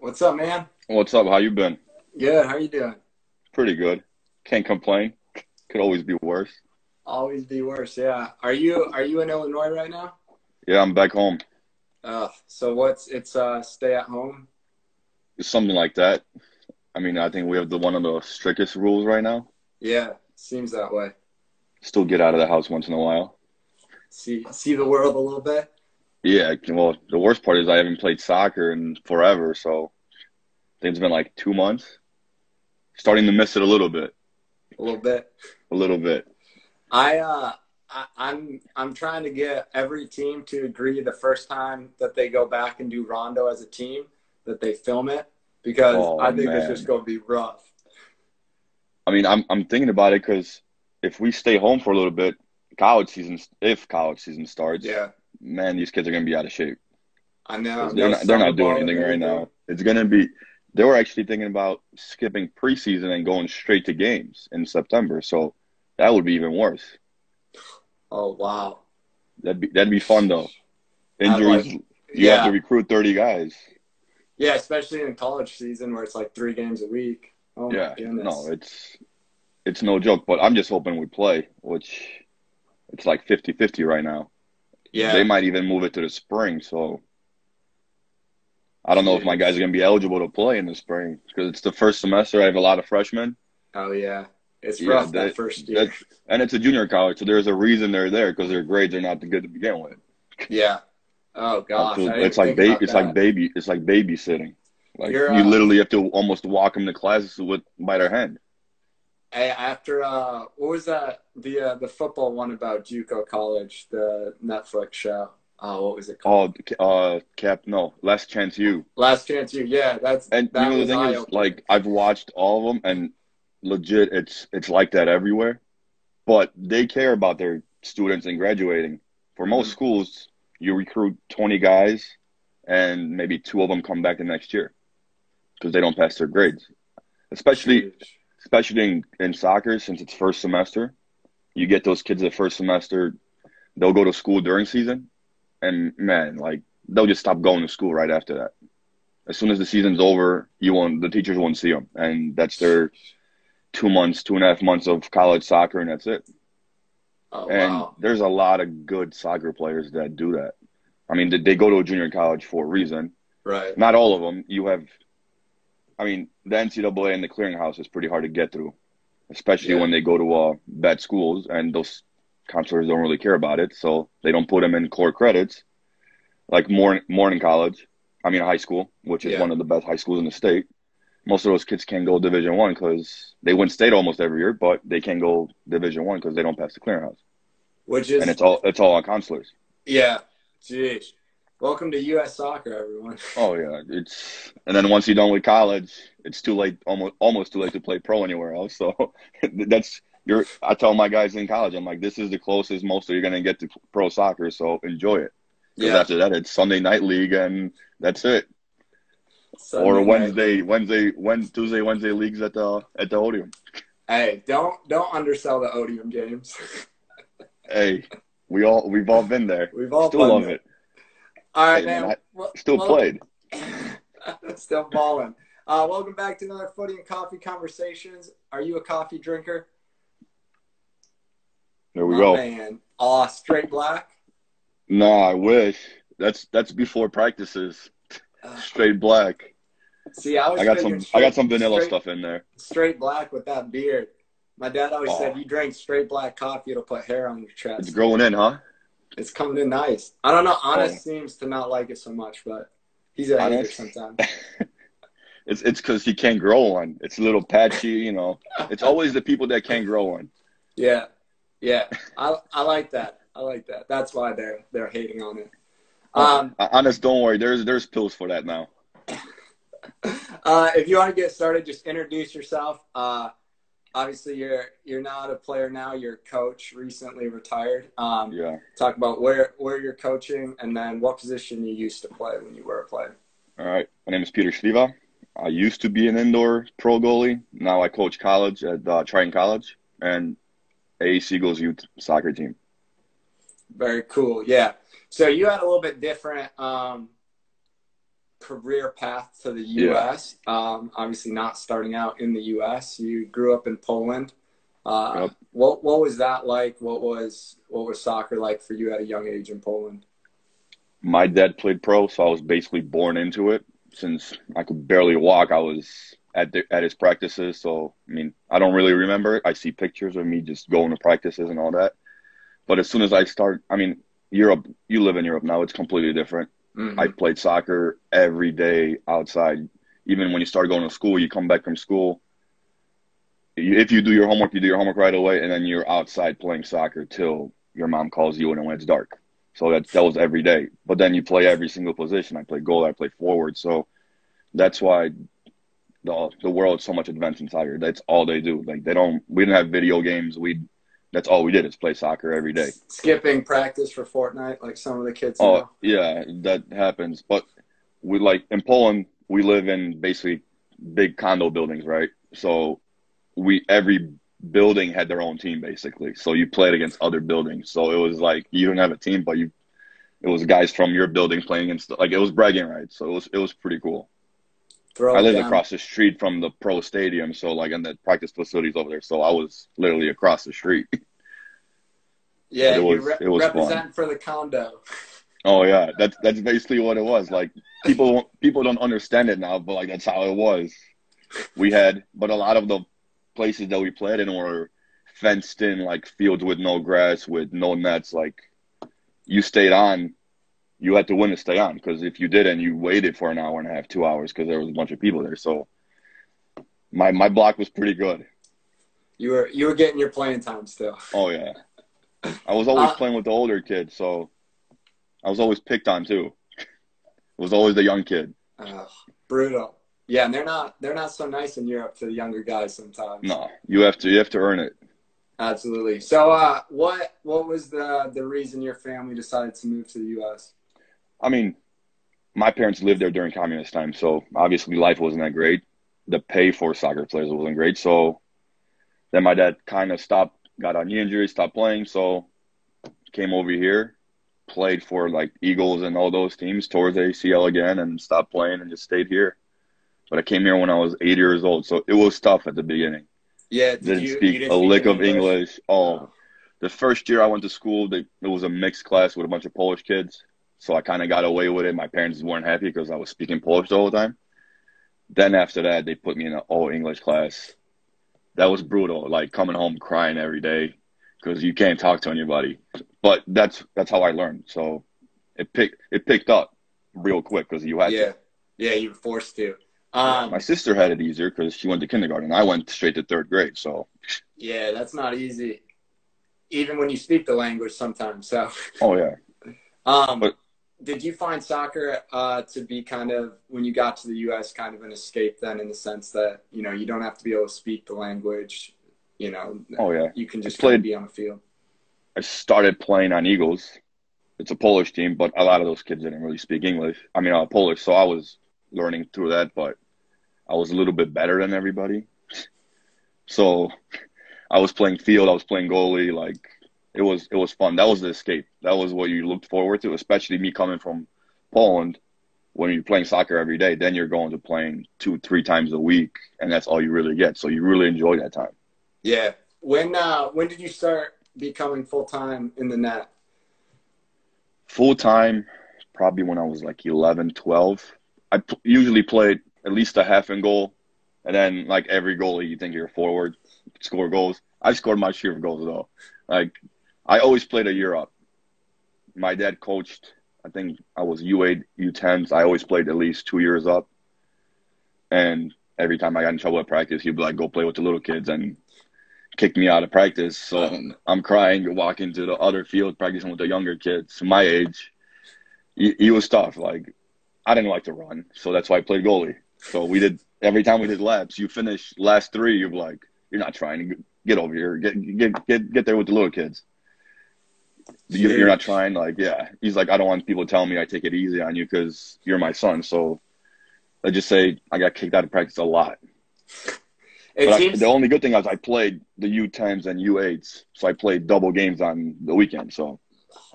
What's up, man? What's up? How you been? Good. How you doing? Pretty good. Can't complain. Could always be worse. Always be worse. Yeah. Are you in Illinois right now? Yeah, I'm back home. So what's it's stay at home? It's something like that. I mean, I think we have the one of the strictest rules right now. Yeah, seems that way. Still get out of the house once in a while. See the world a little bit. Yeah, well, the worst part is I haven't played soccer in forever, so I think it's been like 2 months. Starting to miss it a little bit. A little bit. A little bit. I'm trying to get every team to agree the first time that they go back and do Rondo as a team that they film it because Oh I think it's just man. gonna be rough. I mean, I'm thinking about it because if we stay home for a little bit, if college season starts, Yeah, man, these kids are gonna be out of shape. I know. Because No they're summer not doing ball or anything right anything. now. It's gonna be they were actually thinking about skipping preseason and going straight to games in September. So that would be even worse. Oh wow. That'd be fun though. I Injuries, like. you have to Yeah. recruit 30 guys. Yeah, especially in college season where it's like 3 games a week. Oh my Yeah, no, goodness. it's no joke. But I'm just hoping we play, which it's like 50-50 right now. They Yeah. might even move it to the spring. So I don't know if my guys are Jeez. gonna be eligible to play in the spring because it's the first semester. I have a lot of freshmen. Oh yeah. It's Yeah, rough that first year. that's and it's a junior college, so there's a reason they're there because their grades are not good to begin with. Yeah. Oh gosh, I So didn't even think about that. it's like babysitting. Like You're you literally have to almost walk them to classes with by their hand. after what was that the football one about JUCO college, the Netflix show. What was it called? Oh, Cap, no, last chance you. Last Chance U. Yeah, And you that know the was thing eye is, opening. like I've watched all of them, and legit, it's like that everywhere. But they care about their students and graduating. For most Hmm. schools, you recruit 20 guys, and maybe two of them come back the next year because they don't pass their grades. Especially Jeez. especially in soccer, since it's first semester, you get those kids the first semester, they'll go to school during season, and man, like they'll just stop going to school right after that. As soon as the season's over, the teachers won't see them, and that's their 2 months, 2.5 months of college soccer, and that's it. Oh And wow. there's a lot of good soccer players that do that. I mean, they go to a junior college for a reason. Right. Not all of them. I mean, the NCAA and the clearinghouse is pretty hard to get through, especially Yeah. when they go to bad schools, and those counselors don't really care about it, so they don't put them in core credits like morning college. I mean, high school, which is Yeah. one of the best high schools in the state. Most of those kids can't go Division 1 because they win state almost every year, but they can't go Division 1 because they don't pass the clearinghouse, Which and is it's all on counselors. yeah. Jeez. Welcome to U.S. soccer, everyone. Oh yeah, and then once you're done with college, it's too late, almost too late to play pro anywhere else. So that's I tell my guys in college, I'm like, this is the closest most of you're gonna get to pro soccer, so enjoy it. Because Yeah. after that, it's Sunday night league, and that's it. Or Sunday night league. Tuesday, Wednesday leagues at the Odeum. Hey, don't undersell the Odium games. Hey, we've all been there. We've all Still done love it. it. All right, Hey man, man. I Well, still welcome. played. Still balling. Welcome back to another Footy and Coffee Conversations. Are you a coffee drinker? There we My go. man. Straight black. No, I wish. That's before practices. Uh, Straight black. See, I I was got figuring some I got some vanilla straight, stuff in there. straight black with that beard. My dad always Oh, said, "You drink straight black coffee, it'll put hair on your it's chest." growing in, huh? It's coming in nice. I don't know. Oh, Honest seems to not like it so much, but he's a hater honest. sometimes. It's because he can't grow one. It's a little patchy. It's always the people that can't grow one. Yeah, yeah. I like that. I like that. That's why they're hating on it. Oh, Um, honest, don't worry. There's pills for that now. if you want to get started, just introduce yourself. Obviously, you're not a player now. You're a coach, recently retired. Yeah. Talk about where you're coaching, and then what position you used to play when you were a player. All right. My name is Piotr Sliwa. I used to be an indoor pro goalie. Now I coach college at Triton College and AAC Eagles youth soccer team. Very cool. Yeah. So you had a little bit different career path to the Yeah. U.S. Obviously, not starting out in the U.S. You grew up in Poland. Yep. What was that like? What was soccer like for you at a young age in Poland? My dad played pro, so I was basically born into it. Since I could barely walk, I was at his practices. So I mean, I don't really remember it. I see pictures of me just going to practices and all that. But as soon as I start, I mean, Europe, you live in Europe now, it's completely different. I Mm-hmm. played soccer every day outside. Even when you start going to school, you come back from school. If you do your homework, you do your homework right away, and then you're outside playing soccer till your mom calls you and when it's dark. So that was every day. But then you play every single position. I play goal, I play forward. So that's why the world's so much advanced in soccer. That's all they do. Like we didn't have video games. That's all we did is play soccer every day. Skipping practice for Fortnite, like some of the kids Oh now. yeah, that happens. But we like in Poland, we live in basically big condo buildings, right? So every building had their own team basically. So you played against other buildings. So it was like you didn't have a team, but it was guys from your building playing against like it was bragging rights. So it was pretty cool. I Throw it lived down. across the street from the pro stadium, so like in the practice facilities over there. So I was literally across the street. But Yeah, you it was fun. represent for the condo. Oh yeah, that's basically what it was. Like people don't understand it now, but like that's how it was. But a lot of the places that we played in were fenced in, like fields with no grass, with no nets. Like you stayed on, you had to win to stay on because if you didn't, you waited for an hour and a half, 2 hours because there was a bunch of people there. So my block was pretty good. You were getting your playing time still. Oh yeah, I was always Uh, playing with the older kids, so I was always picked on too. It was always the young kid. uh, Brutal. Yeah, and they're not so nice in Europe to the younger guys sometimes. No, you have to earn it. Absolutely. So, what was the reason your family decided to move to the U.S.? I mean, my parents lived there during communist time, so obviously life wasn't that great. The pay for soccer players wasn't great, so then my dad kind of stopped, got on knee injury, stopped playing, so came over here, played for like Eagles and all those teams, tore the ACL again, and stopped playing and just stayed here. But I came here when I was 8 years old, so it was tough at the beginning. Yeah, did Didn't you speak didn't a speak lick any of English? English. Oh, Oh, the first year I went to school, it was a mixed class with a bunch of Polish kids, so I kind of got away with it. My parents weren't happy because I was speaking Polish the whole time. Then after that, they put me in an all English class. That was brutal, like coming home crying every day because you can't talk to anybody. But that's how I learned. So it picked up real quick because you had to. yeah, yeah, you were forced to. Yeah, my sister had it easier because she went to kindergarten. I went straight to third grade. So, Yeah, that's not easy, even when you speak the language sometimes. So, oh yeah, um, but did you find soccer to be kind of when you got to the U.S. kind of an escape then, in the sense that you don't have to be able to speak the language, you know, oh yeah, you can I just kind of played. be on the field. I started playing on Eagles. It's a Polish team, but a lot of those kids didn't really speak English. I mean, Polish, so I was learning through that, but I was a little bit better than everybody. So I was playing field, I was playing goalie, like it was fun. That was the escape. That was what you looked forward to, especially me coming from Poland. When you're playing soccer every day, then you're going to playing 2, 3 times a week, and that's all you really get. So you really enjoy that time. Yeah. When did you start becoming full time in the net? Full time, probably when I was like 11, 12. Usually played at least a half in goal, and then like every goalie, you think you're a forward, score goals. I scored my share of goals though. Like I always played a year up. My dad coached. I think I was U8, U10s. I always played at least 2 years up, and every time I got in trouble at practice, he'd be like, "Go play with the little kids," and kick me out of practice. So I'm crying, walking to the other field, practicing with the younger kids my age. He was tough. Like I didn't like to run, so that's why I played goalie. So we did every time we did laps. You finish last three, you're like, you're not trying to get over here, get there with the little kids. You're not Jeez. trying. Like yeah, he's like, I don't want people telling me I take it easy on you because you're my son. So let's just say I got kicked out of practice a lot. It But the seems only good thing was I played the U10s and U8s, so I played double games on the weekend. So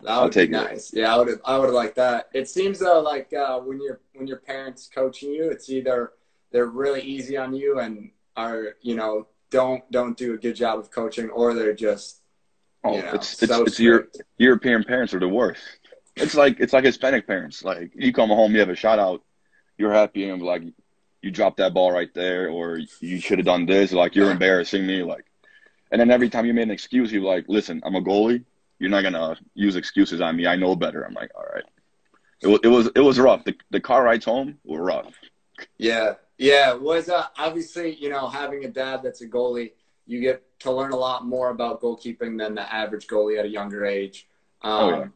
That I'll would be take it. nice. Yeah, I would like that. It seems though like when your parents coaching you, it's either they're really easy on you and are don't do a good job of coaching, or they're just Oh, so it's your strict. European parents are the worst. It's like Hispanic parents. Like you come home, you have a shout out, you're happy, and like you dropped that ball right there, or you should have done this. Like you're embarrassing me. Like, and then every time you made an excuse, you're like, listen, I'm a goalie. You're not gonna use excuses on me. I know better. I'm like, all right. It was rough. The car rides home were rough. Yeah, yeah. It was obviously having a dad that's a goalie, you get to learn a lot more about goalkeeping than the average goalie at a younger age. Oh yeah.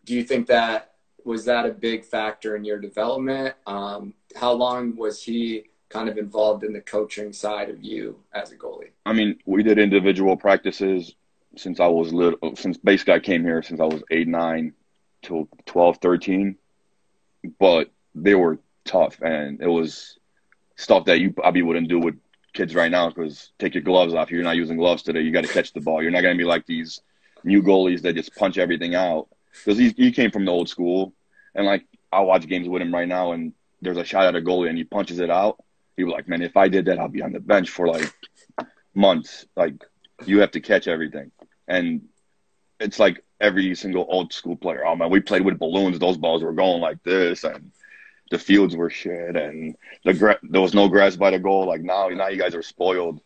Do you think that was that a big factor in your development? How long was he kind of involved in the coaching side of you as a goalie? I mean, we did individual practices since I was little. Since basically I came here since I was 8, 9 till 12, 13. But they were tough, and it was stuff that you probably wouldn't do with kids right now because take your gloves off. You're not using gloves today. You got to catch the ball. You're not going to be like these new goalies that just punch everything out because he came from the old school. And like I'll watch games with him right now, and there's a shot at a goalie, and he punches it out. He was like, "Man, if I did that, I'll be on the bench for like months." Like you have to catch everything, and it's like every single old school player. Oh man, we played with balloons. Those balls were going like this, and the fields were shit, and there was no grass by the goal. Like now you guys are spoiled.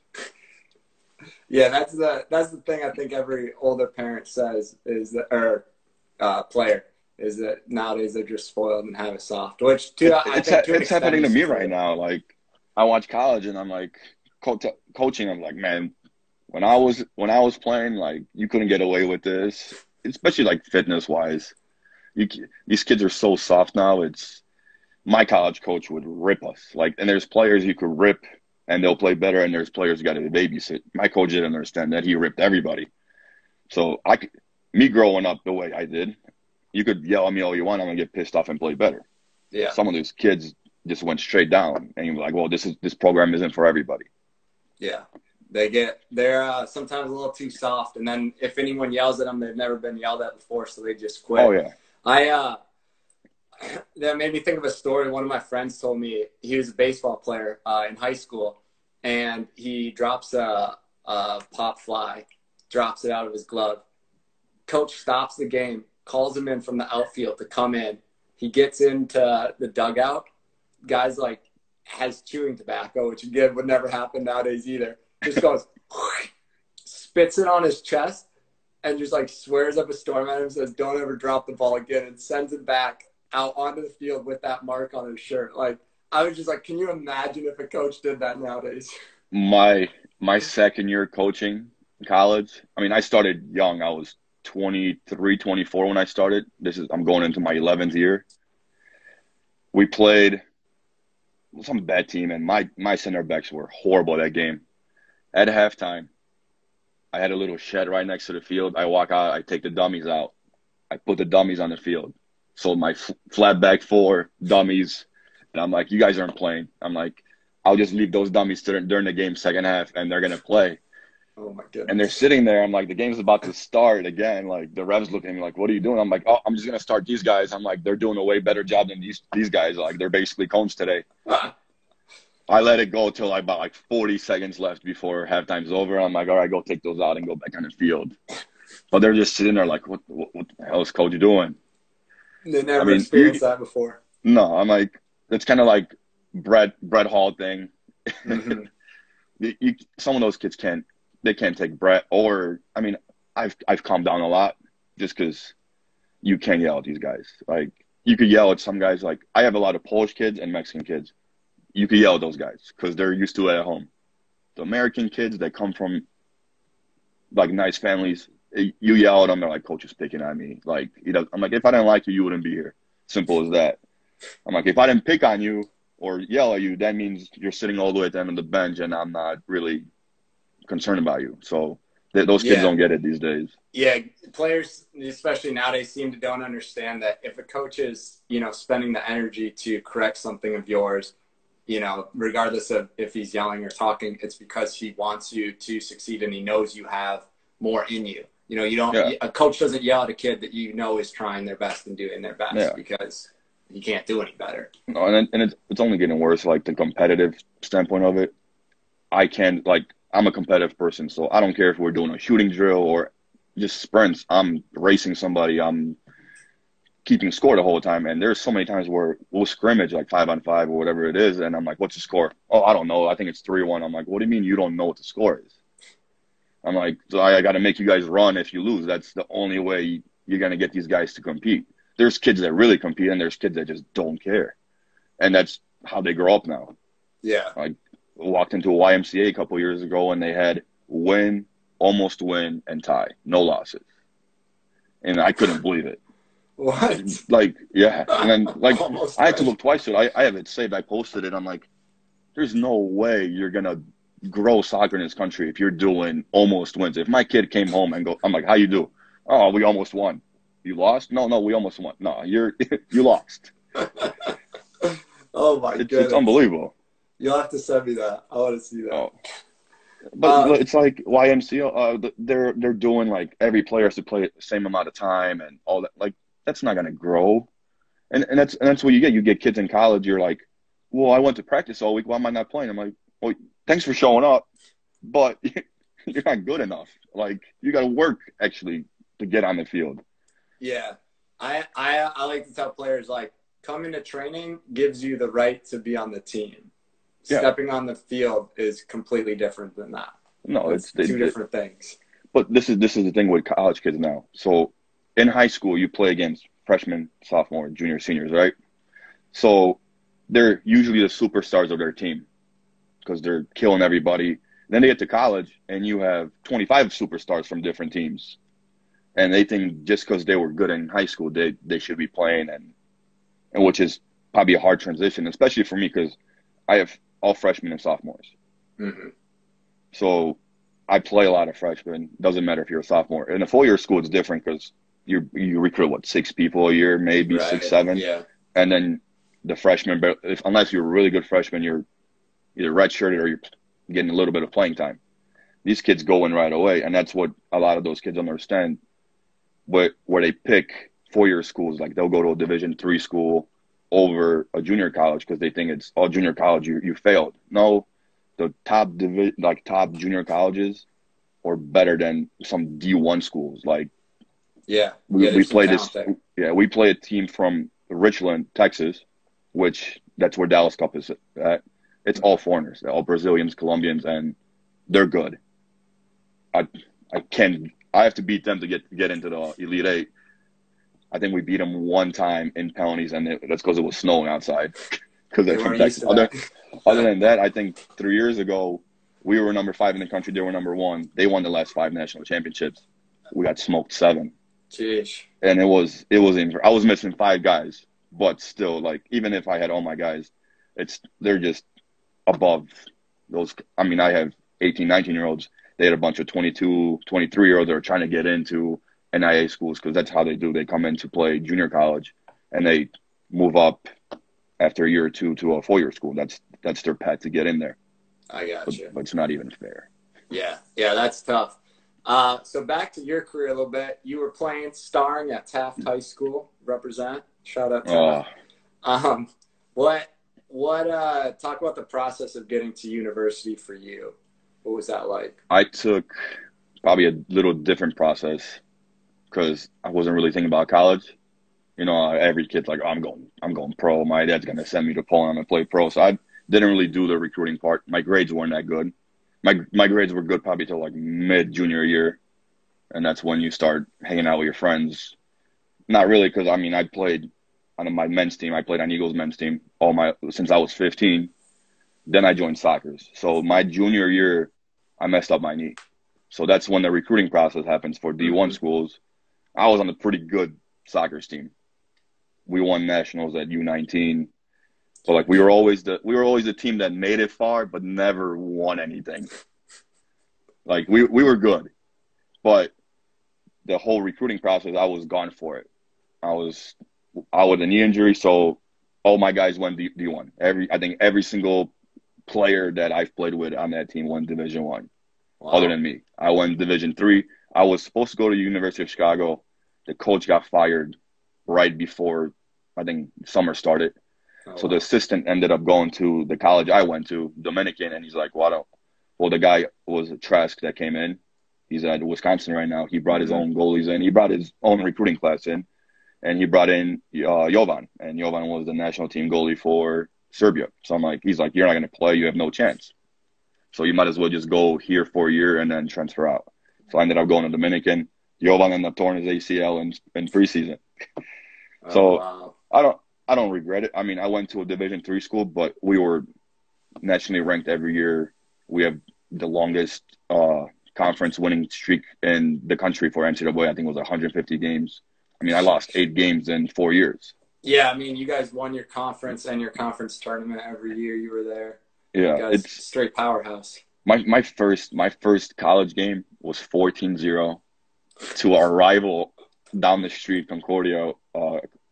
Yeah, that's the thing I think every older parent says is that, or player, is that nowadays they're just spoiled and have it soft. Which I think to an It's extent happening to is me true. right now. Like I watch college, and I'm like coaching. I'm like, man, when I was playing, like you couldn't get away with this, especially like fitness wise. You, these kids are so soft now. It's my college coach would rip us. Like, and there's players you could rip and they'll play better, and there's players you got to babysit. My coach didn't understand that. He ripped everybody. So me growing up the way I did, you could yell at me all you want. I'm gonna get pissed off and play better. Yeah, Some of these kids just went straight down, and you're like, well, this program isn't for everybody. yeah. They're sometimes a little too soft, and then if anyone yells at them, they've never been yelled at before, so they just Oh quit. yeah, I That made me think of a story. One of my friends told me he was a baseball player in high school, and he drops a pop fly, drops it out of his glove. Coach stops the game, calls him in from the outfield to come in. He gets into the dugout. Guy's like has chewing tobacco, which again would never happen nowadays either. Just goes, spits it on his chest, and just like swears up a storm at him, says, "Don't ever drop the ball again," and sends it back out onto the field with that mark on his shirt. Like I was just like, can you imagine if a coach did that nowadays? my my second year coaching in college. I mean, I started young. I was 23, 24 when I started. I'm going into my 11th year. We played some bad team, and my center backs were horrible that game. At halftime, I had a little shed right next to the field. I walk out, I take the dummies out. I put the dummies on the field. So my flat back four dummies, and I'm like, you guys aren't playing. I'm like, I'll just leave those dummies during the game second half, and they're gonna play. Oh my And they're goodness. sitting there. I'm like, the game's about to start again. Like the refs looking at me like, what are you doing? I'm like, oh, I'm just gonna start these guys. I'm like, they're doing a way better job than these guys. Like they're basically cones today. I let it go till about like 40 seconds left before halftime's over. I'm like, all right, go take those out and go back on the field. But they're just sitting there like, what the hell is coach doing? They I never mean, experienced that before. no, I'm like, it's kind of like Brett Hall thing. Mm-hmm. Some of those kids can't take Brett, or I mean, I've calmed down a lot just because you can't yell at these guys. Like you could yell at some guys. Like I have a lot of Polish kids and Mexican kids. You could yell at those guys because they're used to it at home. The American kids that come from like nice families, you yell at them, they're like, coach is picking at me. Like I'm like, if I didn't like you, you wouldn't be here. Simple as that. I'm like, if I didn't pick on you or yell at you, that means you're sitting all the way at the end of the bench, and I'm not really concerned about you. So those kids Yeah. don't get it these days. Yeah. Players, especially nowadays, seem to don't understand that if a coach is, spending the energy to correct something of yours, regardless of if he's yelling or talking, it's because he wants you to succeed and he knows you have more in you. You know, you don't, Yeah. a coach doesn't yell at a kid that you know is trying their best and doing their best Yeah. because you can't do any better. No, and it's only getting worse. Like the competitive standpoint of it, I can like I'm a competitive person, so I don't care if we're doing a shooting drill or just sprints. I'm racing somebody. I'm keeping score the whole time. And there's so many times where we'll scrimmage like 5-on-5 or whatever it is, and I'm like, "What's the score?" "Oh, I don't know. I think it's 3-1." I'm like, "What do you mean you don't know what the score is?" I'm like, "So I got to make you guys run if you lose. That's the only way you're gonna get these guys to compete." There's kids that really compete, and there's kids that just don't care, and that's how they grow up now. Yeah. Like, walked into a YMCA a couple years ago, and they had win, almost win, and tie, no losses, and I couldn't believe it. What? Like, yeah, and then like Almost I had to win. look twice to it. I have it saved. I posted it. I'm like, there's no way you're gonna grow soccer in this country if you're doing almost wins. If my kid came home and I'm like, how you do? "Oh, we almost won." "You lost?" "No, no, we almost won." "No, you're you lost." Oh my It's goodness. unbelievable. You'll have to send me that. I want to see that. Oh, but Uh, it's like YMCA. They're doing like every player has to play the same amount of time and all that. Like that's not gonna grow. And that's what you get. You get kids in college. You're like, well, I went to practice all week. Why am I not playing? I'm like, well, thanks for showing up, but you're not good enough. Like you got to work actually to get on the field. yeah. I like to tell players like coming to training gives you the right to be on the team. Yeah, Stepping on the field is completely different than that. no, That's two different things. but this is the thing with college kids now. So in high school, you play against freshmen, sophomore, junior, seniors, right? So they're usually the superstars of their team because they're killing everybody. Then they get to college, and you have 25 superstars from different teams, and they think just because they were good in high school, they should be playing, and which is probably a hard transition, especially for me because I have all freshmen and sophomores. Mm-hmm. So I play a lot of freshmen. Doesn't matter if you're a sophomore. In a 4-year school, it's different because you recruit what 6 people a year, maybe 6, Right. 7, Yeah. and then the freshmen. But unless you're a really good freshman, you're either redshirted or you're getting a little bit of playing time. These kids go in right away, and that's what a lot of those kids understand. But where they pick 4-year schools, like they'll go to a Division 3 school over a junior college because they think it's all junior college. You failed. No, the top junior colleges are better than some D1 schools. Like Yeah. we Yeah. we There's some play talent this. there. Yeah, we play a team from Richland, Texas, which that's where Dallas Cup is at. It's all foreigners. They're all Brazilians, Colombians, and they're good. I I have to beat them to get into the Elite Eight. I think we beat them one time in penalties, and that's because it was snowing outside because They they're from weren't used Texas. to Other that. than that, I think 3 years ago we were number 5 in the country. They were number 1. They won the last 5 national championships. We got smoked 7, Jeez. and I was missing 5 guys, but still, like even if I had all my guys, they're just above those. I mean, I have 18, 19-year-olds. They had a bunch of 22, 23-year-olds that are trying to get into NIA schools because that's how they do. They come in to play junior college, and they move up after a year or two to a 4-year school. That's their path to get in there. I got But, you. but it's not even fair. Yeah. Yeah. That's tough. So back to your career a little bit. You were starring at Taft High School. Represent. Shout out Uh, Taft. What talk about the process of getting to university for you. What was that like? I took probably a little different process because I wasn't really thinking about college. You know, every kid's like, oh, I'm going pro. My dad's gonna send me to Poland and play pro. So I didn't really do the recruiting part. My grades weren't that good. My grades were good probably till like mid junior year, and that's when you start hanging out with your friends. Not really, because I mean I played on my men's team. I played on Eagles men's team since I was 15. Then I joined soccer's. So my junior year, I messed up my knee. So that's when the recruiting process happens for D1 Mm-hmm. schools. I was on a pretty good soccer's team. We won nationals at U19. So like we were always the team that made it far but never won anything. Like we were good, but the whole recruiting process, I was gone for it. I was out with a knee injury, so all my guys went D1. I think every single player that I've played with on that team won Division 1, other Wow. than me. I won Division 3. I was supposed to go to the University of Chicago. The coach got fired right before, I think, summer started. Oh, So the wow. assistant ended up going to the college I went to, Dominican, and he's like, well, the guy was a Trask that came in. He's at Wisconsin right now. He brought his Mhm. own goalies in. He brought his own recruiting class in, and he brought in Jovan, and Jovan was the national team goalie for Serbia. So he's like, you're not going to play. You have no chance. So you might as well just go here for a year and then transfer out. So I ended up going to Dominican. Jovan ended up torn his ACL in preseason. Oh, So wow. I don't regret it. I mean, I went to a Division III school, but we were nationally ranked every year. We have the longest conference winning streak in the country for NCAA. I think it was 150 games. I mean, I lost 8 games in 4 years. Yeah, I mean, you guys won your conference and your conference tournament every year you were there. You Yeah, guys, it's straight powerhouse. my first college game was 14-0 to our rival down the street, Concordia,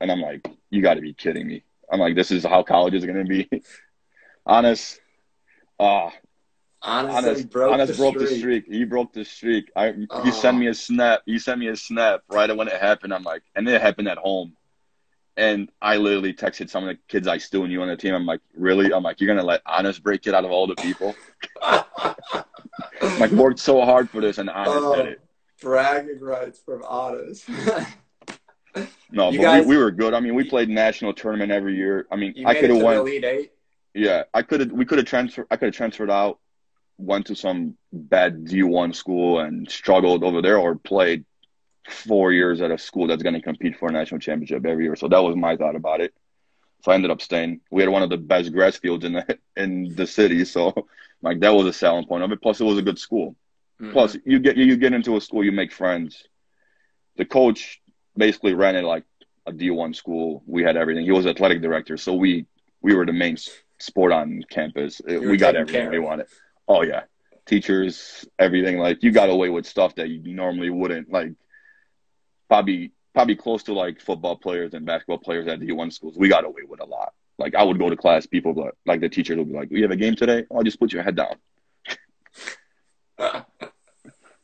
and I'm like, you got to be kidding me. I'm like, this is how college is going to be. Honest, uh, Honestly, Honest, broke the Honest broke the streak. streak. He broke the streak. He sent Oh, me a snap. He sent me a snap right when it happened. I'm like, and it happened at home. And I literally texted some of the kids I still knew on the team. I'm like, really? I'm like, you're gonna let Honest break it out of all the people? I'm like, worked so hard for this, and Honest did oh, it. bragging rights from Honest. No, You but we, guys, we were good. I mean, we you, played national tournament every year. I mean, you I made could it have to the went. Elite Eight. Yeah, we could have transferred. I could have transferred out, went to some bad D1 school and struggled over there, or played 4 years at a school that's going to compete for a national championship every year. So that was my thought about it. So I ended up staying. We had one of the best grass fields in the city, so like that was a selling point of it. Plus, it was a good school. Mm-hmm. Plus, you get into a school, you make friends. The coach basically ran it like a D1 school. We had everything. He was athletic director, so we were the main sport on campus. You were We got taken everything care we of. wanted. Oh yeah, teachers, everything. Like you got away with stuff that you normally wouldn't. Like probably close to like football players and basketball players at D1 schools. We got away with a lot. Like I would go to class, people like the teachers would be like, "We have a game today." Oh, just put your head down.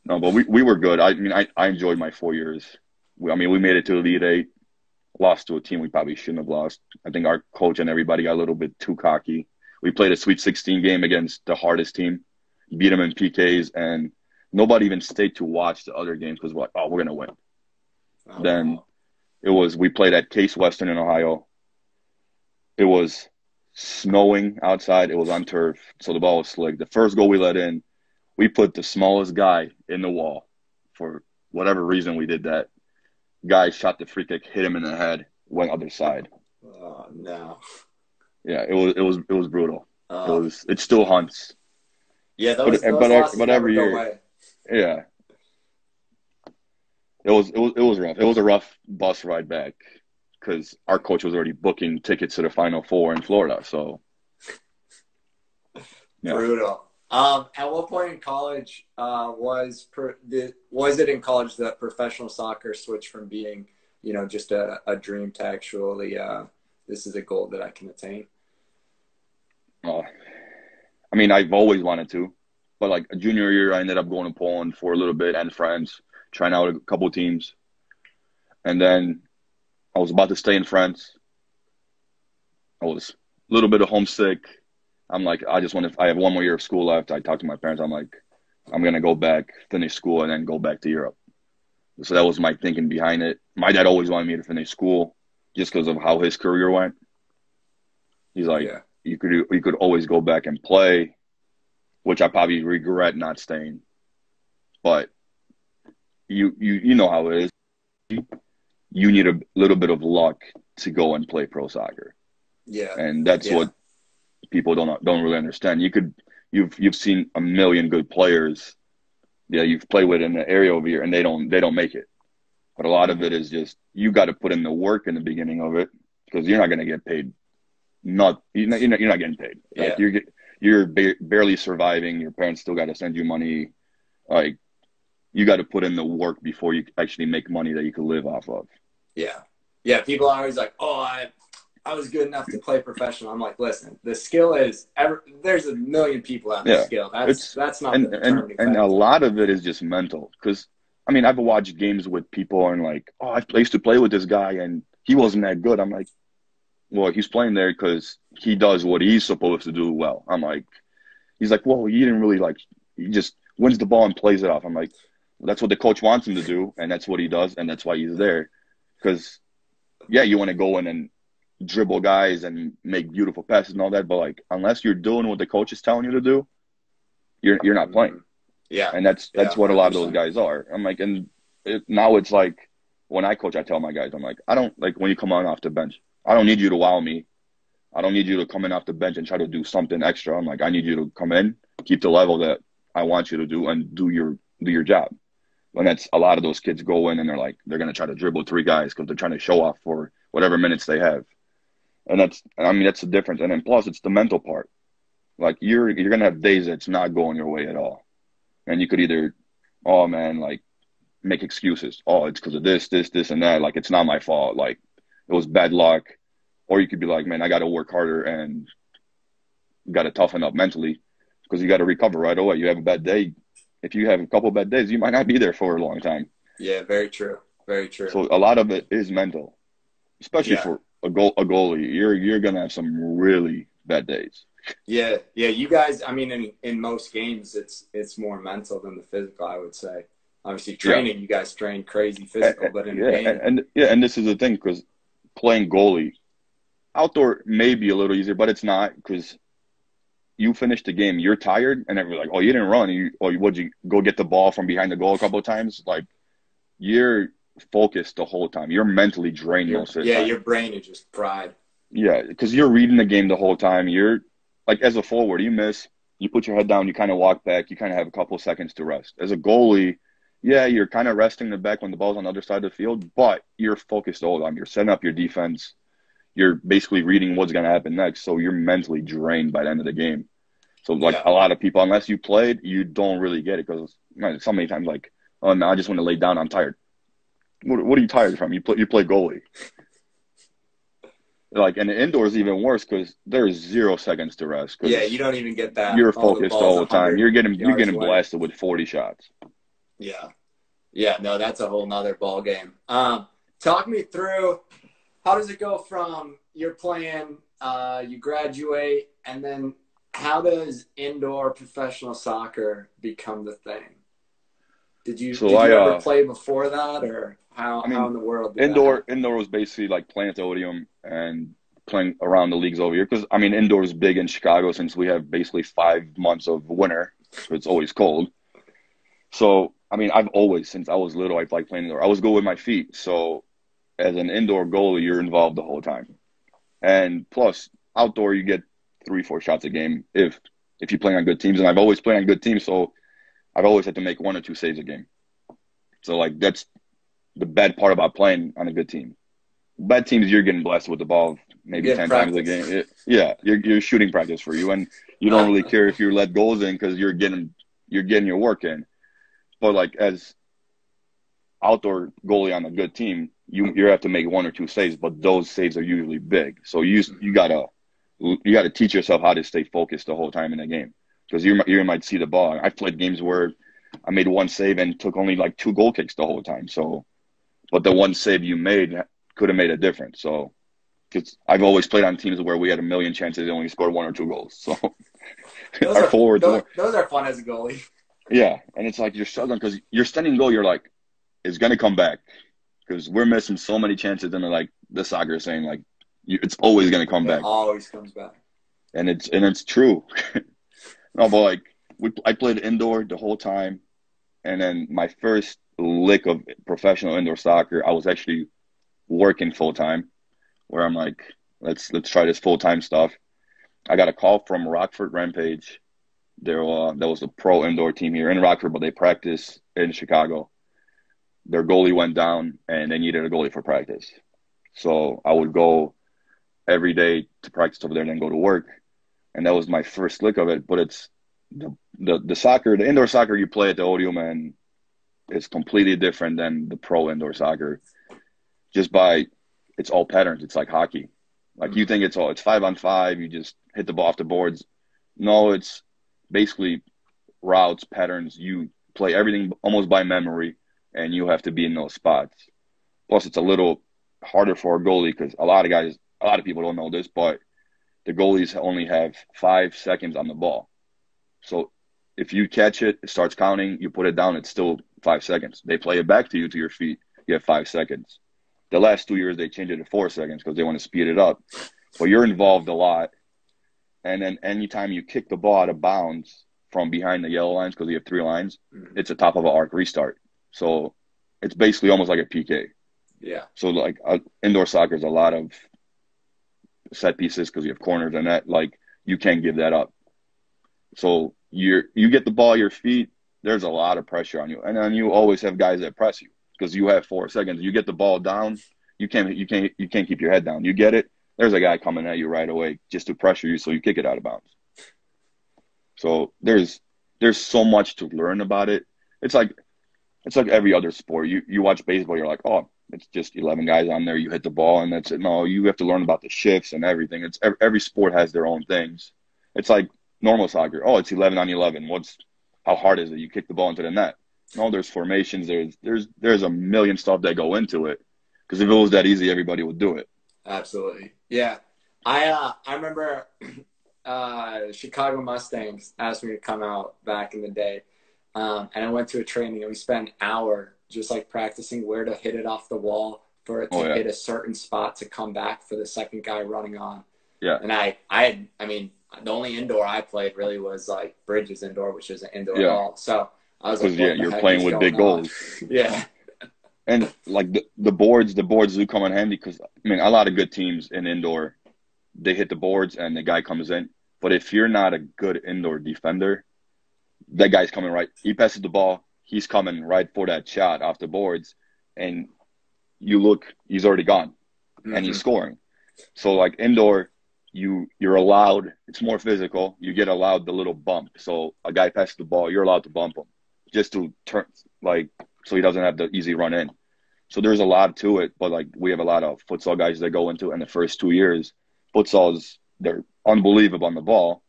No, but we were good. I mean, I enjoyed my 4 years. I mean, we made it to Elite Eight, lost to a team we probably shouldn't have lost. I think our coach and everybody got a little bit too cocky. We played a Sweet 16 game against the hardest team, beat them in PKs, and nobody even stayed to watch the other games because we're like, oh, we're gonna win. Oh, Then wow. we played at Case Western in Ohio. It was snowing outside. It was on turf, so the ball was slick. The first goal we let in, we put the smallest guy in the wall for whatever reason we did that. Guy shot the free kick, hit him in the head, went other side. Oh, no. Yeah, it was brutal. Uh, It still haunts. yeah, But those but losses but never every go year, away. yeah, it was rough. It was a rough bus ride back because our coach was already booking tickets to the Final Four in Florida. So yeah. Brutal. At what point in college was it in college that professional soccer switched from being, just a dream to actually this is a goal that I can attain? Uh, I mean, I've always wanted to, but like a junior year, I ended up going to Poland for a little bit and France, trying out a couple teams, and then I was about to stay in France. I was a little bit of homesick. I'm like, I just want to. I have one more year of school left. I talked to my parents. I'm like, I'm gonna go back, finish school, and then go back to Europe. So that was my thinking behind it. My dad always wanted me to finish school, just because of how his career went. He's like, Yeah. you could always go back and play, which I probably regret not staying. But you know how it is. You need a little bit of luck to go and play pro soccer, Yeah. and that's Yeah. what people don't really understand. You've seen a million good players, yeah, you've played with in the area over here, and they don't make it. But a lot of it Hmm. is just you got to put in the work in the beginning of it because you're not going to get paid. You're not getting paid. Like Yeah. you're barely surviving. Your parents still got to send you money. Like you got to put in the work before you actually make money that you can live off of. Yeah. Yeah. People are always like, oh, I was good enough to play professional. I'm like, listen, the skill is there's a million people have the Yeah, skill. it's That's not the and determining a factor. lot of it is just mental. Because I mean, I've watched games with people and like, oh, I used to play with this guy and he wasn't that good. I'm like, well, he's playing there because he does what he's supposed to do well. I'm like, he's like, well, he didn't really like, he just wins the ball and plays it off. I'm like, well, that's what the coach wants him to do, and that's what he does, and that's why he's there. Because, yeah, you want to go in and dribble guys and make beautiful passes and all that, but like, unless you're doing what the coach is telling you to do, you're not playing. Yeah. And that's Yeah. what a lot of 100%. those guys are. I'm like, and now it's like when I coach, I tell my guys, I'm like, I don't like when you come on off the bench. I don't need you to wow me. I don't need you to come in off the bench and try to do something extra. I'm like, I need you to come in, keep the level that I want you to do, and do your job. And that's a lot of those kids go in and they're gonna try to dribble three guys because they're trying to show off for whatever minutes they have. And that's the difference. And then plus it's the mental part. Like you're gonna have days that's not going your way at all. And you could either, oh man, like make excuses. Oh, it's because of this, and that. Like it's not my fault. Like it was bad luck. Or you could be like, man, I got to work harder and got to toughen up mentally because you got to recover right away. You have a bad day. If you have a couple of bad days, you might not be there for a long time. Yeah, very true. Very true. So a lot of it is mental, especially Yeah. for a goalie. You're gonna have some really bad days. Yeah. Yeah. You guys, I mean, in most games, it's more mental than the physical, I would say. Obviously, training, you guys train crazy physical, but in a game. And this is the thing because playing goalie, outdoor may be a little easier, but it's not because you finish the game, you're tired, and everyone's like, "Oh, you didn't run, would you go get the ball from behind the goal a couple of times?" Like you're focused the whole time. You're mentally drained most of the time. Your brain is just fried. Yeah, because you're reading the game the whole time. You're like, as a forward, you miss, you put your head down, you kind of walk back, you kind of have a couple of seconds to rest. As a goalie, yeah, you're kind of resting the back when the ball's on the other side of the field, but you're focused the whole time. You're setting up your defense. You're basically reading what's going to happen next, so you're mentally drained by the end of the game. So, like, a lot of people, unless you played, you don't really get it because so many times, like, oh, no, I just want to lay down. I'm tired. What are you tired from? You play goalie. Like, and the indoors even worse because there's 0 seconds to rest. Yeah, you don't even get that. You're focused the whole time. You're getting blasted with 40 shots. Yeah. Yeah, no, that's a whole nother ball game. Talk me through, how does it go from you're playing, you graduate, and then how does indoor professional soccer become the thing? Did you ever play before that, or how in the world did indoor was basically like playing at the Odeum and playing around the leagues over here because I mean indoor is big in Chicago since we have basically 5 months of winter, so it's always cold. So I mean I've always, since I was little, I've liked playing indoor. I was good with my feet, so as an indoor goalie you're involved the whole time, and plus outdoor you get 3-4 shots a game if you're playing on good teams, and I've always played on good teams, so I've always had to make 1 or 2 saves a game. So, like, that's the bad part about playing on a good team. Bad teams, you're getting blasted with the ball maybe 10 times a game. You're shooting practice for you, and you don't really care if you let goals in because you're getting your work in. But, like, as outdoor goalie on a good team, you have to make 1 or 2 saves, but those saves are usually big. So you gotta teach yourself how to stay focused the whole time in the game. Because you might see the ball. I've played games where I made 1 save and took only like 2 goal kicks the whole time. So, but the 1 save you made could have made a difference. So, because I've always played on teams where we had a million chances and only scored 1 or 2 goals. So, those are fun as a goalie. Yeah, and it's like you're struggling because you're standing goal. You're like, it's gonna come back because we're missing so many chances. And like the soccer is saying, like, it's always gonna come back. It always comes back. And it's true. No, but like I played indoor the whole time, and then my first lick of professional indoor soccer, I was actually working full time, where I'm like, let's try this full time stuff. I got a call from Rockford Rampage. There was a pro indoor team here in Rockford, but they practice in Chicago. Their goalie went down, and they needed a goalie for practice. So I would go every day to practice over there, and then go to work. And that was my first lick of it. But it's the soccer, the indoor soccer you play at the Odeum, and it's completely different than the pro indoor soccer. It's all patterns. It's like hockey. Like you think it's 5-on-5. You just hit the ball off the boards. No, it's basically routes, patterns. You play everything almost by memory. and you have to be in those spots. Plus, it's a little harder for a goalie because a lot of people don't know this, but the goalies only have 5 seconds on the ball. So if you catch it, it starts counting, you put it down, it's still 5 seconds. They play it back to you to your feet, you have 5 seconds. The last 2 years, they changed it to 4 seconds because they want to speed it up. But you're involved a lot. And then anytime you kick the ball out of bounds from behind the yellow lines, because you have 3 lines, it's a top of an arc restart. So it's basically almost like a PK. Yeah. So like indoor soccer is a lot of set pieces because you have corners and that. Like you can't give that up. So you get the ball at your feet. There's a lot of pressure on you, and then you always have guys that press you because you have 4 seconds. You get the ball down, you can't keep your head down. You get it. There's a guy coming at you right away just to pressure you, so you kick it out of bounds. So there's so much to learn about it. It's like every other sport. You watch baseball, you're like, oh, it's just 11 guys on there. You hit the ball and that's it. No, you have to learn about the shifts and everything. It's every sport has their own things. It's like normal soccer. Oh, it's 11 on 11. How hard is it? You kick the ball into the net. No, there's formations. There's a million stuff that go into it. Because if it was that easy, everybody would do it. Absolutely. Yeah. I remember Chicago Mustangs asked me to come out back in the day. And I went to a training and we spent an hour just like practicing where to hit it off the wall for it to hit a certain spot to come back for the second guy running on. Yeah. And I mean, the only indoor I played really was like Bridges indoor, which isn't indoor at all. So I was like, you're playing with big goals. Yeah. And like the boards do come in handy because, I mean, a lot of good teams in indoor, they hit the boards and the guy comes in. But if you're not a good indoor defender, that guy's coming right. He passes the ball. He's coming right for that shot off the boards. And you look, he's already gone. And he's scoring. So like indoor, you're allowed, it's more physical. You get allowed the little bump. So a guy passes the ball, you're allowed to bump him just to turn, like, so he doesn't have the easy run in. So there's a lot to it, but like we have a lot of futsal guys that go into it in the first 2 years. Futsals, they're unbelievable on the ball,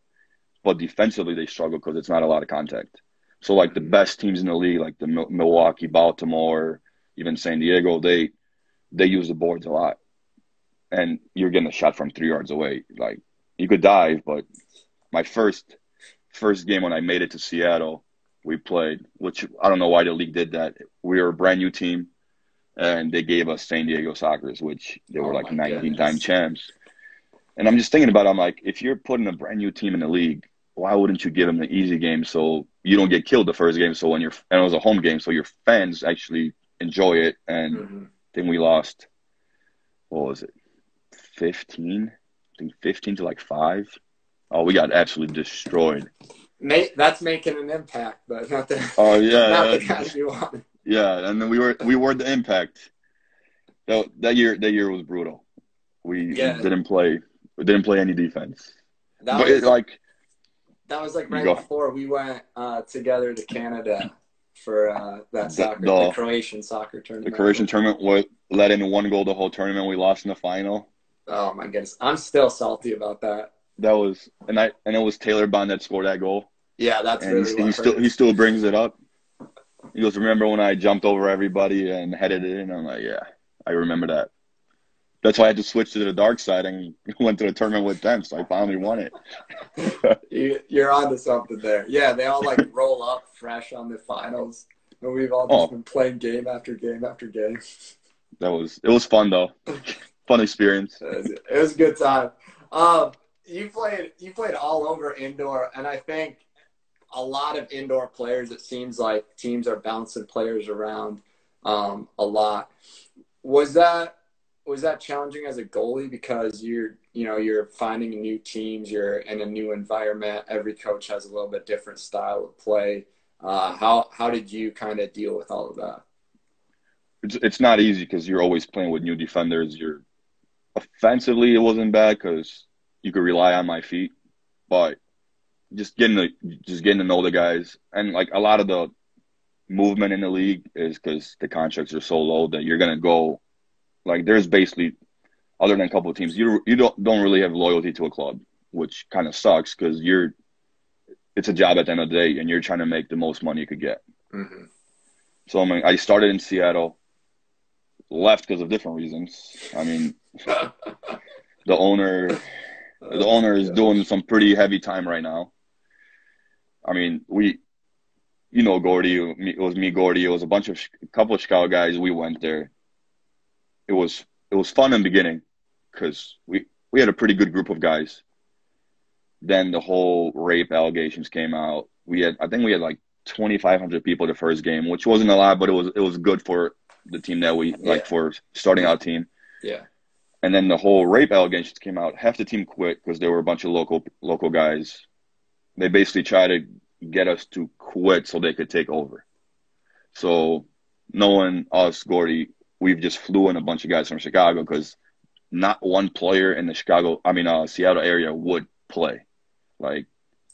but defensively they struggle because it's not a lot of contact. So like the best teams in the league, like the Milwaukee, Baltimore, even San Diego, they use the boards a lot. And you're getting a shot from 3 yards away. Like you could dive, but my first game when I made it to Seattle, we played, which I don't know why the league did that. We were a brand new team, and they gave us San Diego Sockers, which they were like 19-time champs. And I'm just thinking about it, I'm like, if you're putting a brand new team in the league, why wouldn't you give them the easy game so you don't get killed the first game? So and it was a home game, so your fans actually enjoy it. And then we lost, what was it, 15? I think 15 to like 5. Oh, we got absolutely destroyed. That's making an impact, but not the not the guys you want. Yeah, and then we were the impact. That year was brutal. We didn't play any defense. That was like right before we went together to Canada for the Croatian soccer tournament. The Croatian tournament let in 1 goal the whole tournament. We lost in the final. Oh my goodness, I'm still salty about that. That was and it was Taylor Bond that scored that goal. Yeah, that's and really he still brings it up. He goes, remember when I jumped over everybody and headed it in? I'm like, yeah, I remember that. That's why I had to switch to the dark side and went to the tournament with them, so I finally won it. You're onto something there. Yeah, they all like roll up fresh on the finals, and we've all just been playing game after game after game. It was fun though, fun experience. It was a good time. You played all over indoor, and I think a lot of indoor players, it seems like teams are bouncing players around a lot. Was that challenging as a goalie because you're finding new teams, you're in a new environment, every coach has a little bit different style of play. How did you kind of deal with all of that? It's not easy because you're always playing with new defenders. Offensively, it wasn't bad because you could rely on my feet, but just getting to know the guys, and like a lot of the movement in the league is because the contracts are so low that you're gonna go. Like there's basically, other than a couple of teams, you don't really have loyalty to a club, which kind of sucks because it's a job at the end of the day, and you're trying to make the most money you could get. So I mean, I started in Seattle, left because of different reasons. I mean, the owner, the Oh owner my is doing gosh. some pretty heavy time right now. I mean, you know, Gordy, it was me, Gordy, it was a couple of Chicago guys. We went there. It was fun in the beginning because we had a pretty good group of guys. Then the whole rape allegations came out. I think we had like 2,500 people the first game, which wasn't a lot, but it was good for the team that we like Yeah. for starting out team. Yeah. And then the whole rape allegations came out. Half the team quit because there were a bunch of local guys. They basically tried to get us to quit so they could take over. So knowing us, Gordy, we've just flew in a bunch of guys from Chicago because not one player in the Seattle area would play. Like,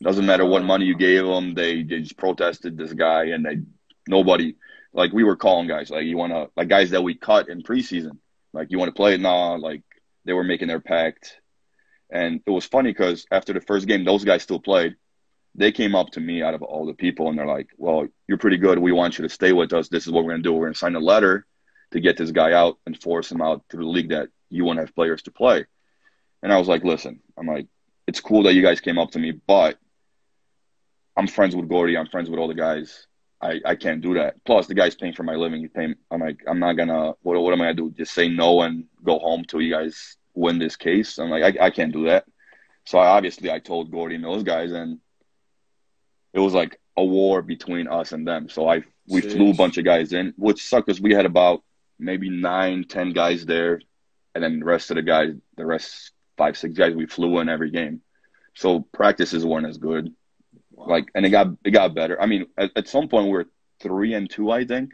doesn't matter what money you Um, gave them, they just protested this guy, and nobody, like, we were calling guys, like, you want to, like, guys that we cut in preseason, like, you want to play? Nah, like, they were making their pact. And it was funny because after the first game, those guys still played. They came up to me out of all the people, and they're like, well, you're pretty good. We want you to stay with us. This is what we're going to do. We're going to sign a letter to get this guy out and force him out to the league that you want to have players to play. And I was like, listen, I'm like, it's cool that you guys came up to me, but I'm friends with Gordy. I'm friends with all the guys. I can't do that. Plus, the guy's paying for my living. I'm like, I'm not gonna. What am I gonna do? Just say no and go home till you guys win this case? I'm like, I can't do that. So I told Gordy and those guys, and it was like a war between us and them. So we flew a Jeez. bunch of guys in, which sucked because we had about maybe 9, 10 guys there, and then the rest 5, 6 guys, we flew in every game. So practices weren't as good. Wow. Like, and it got better. I mean, at some point we were 3-2, I think.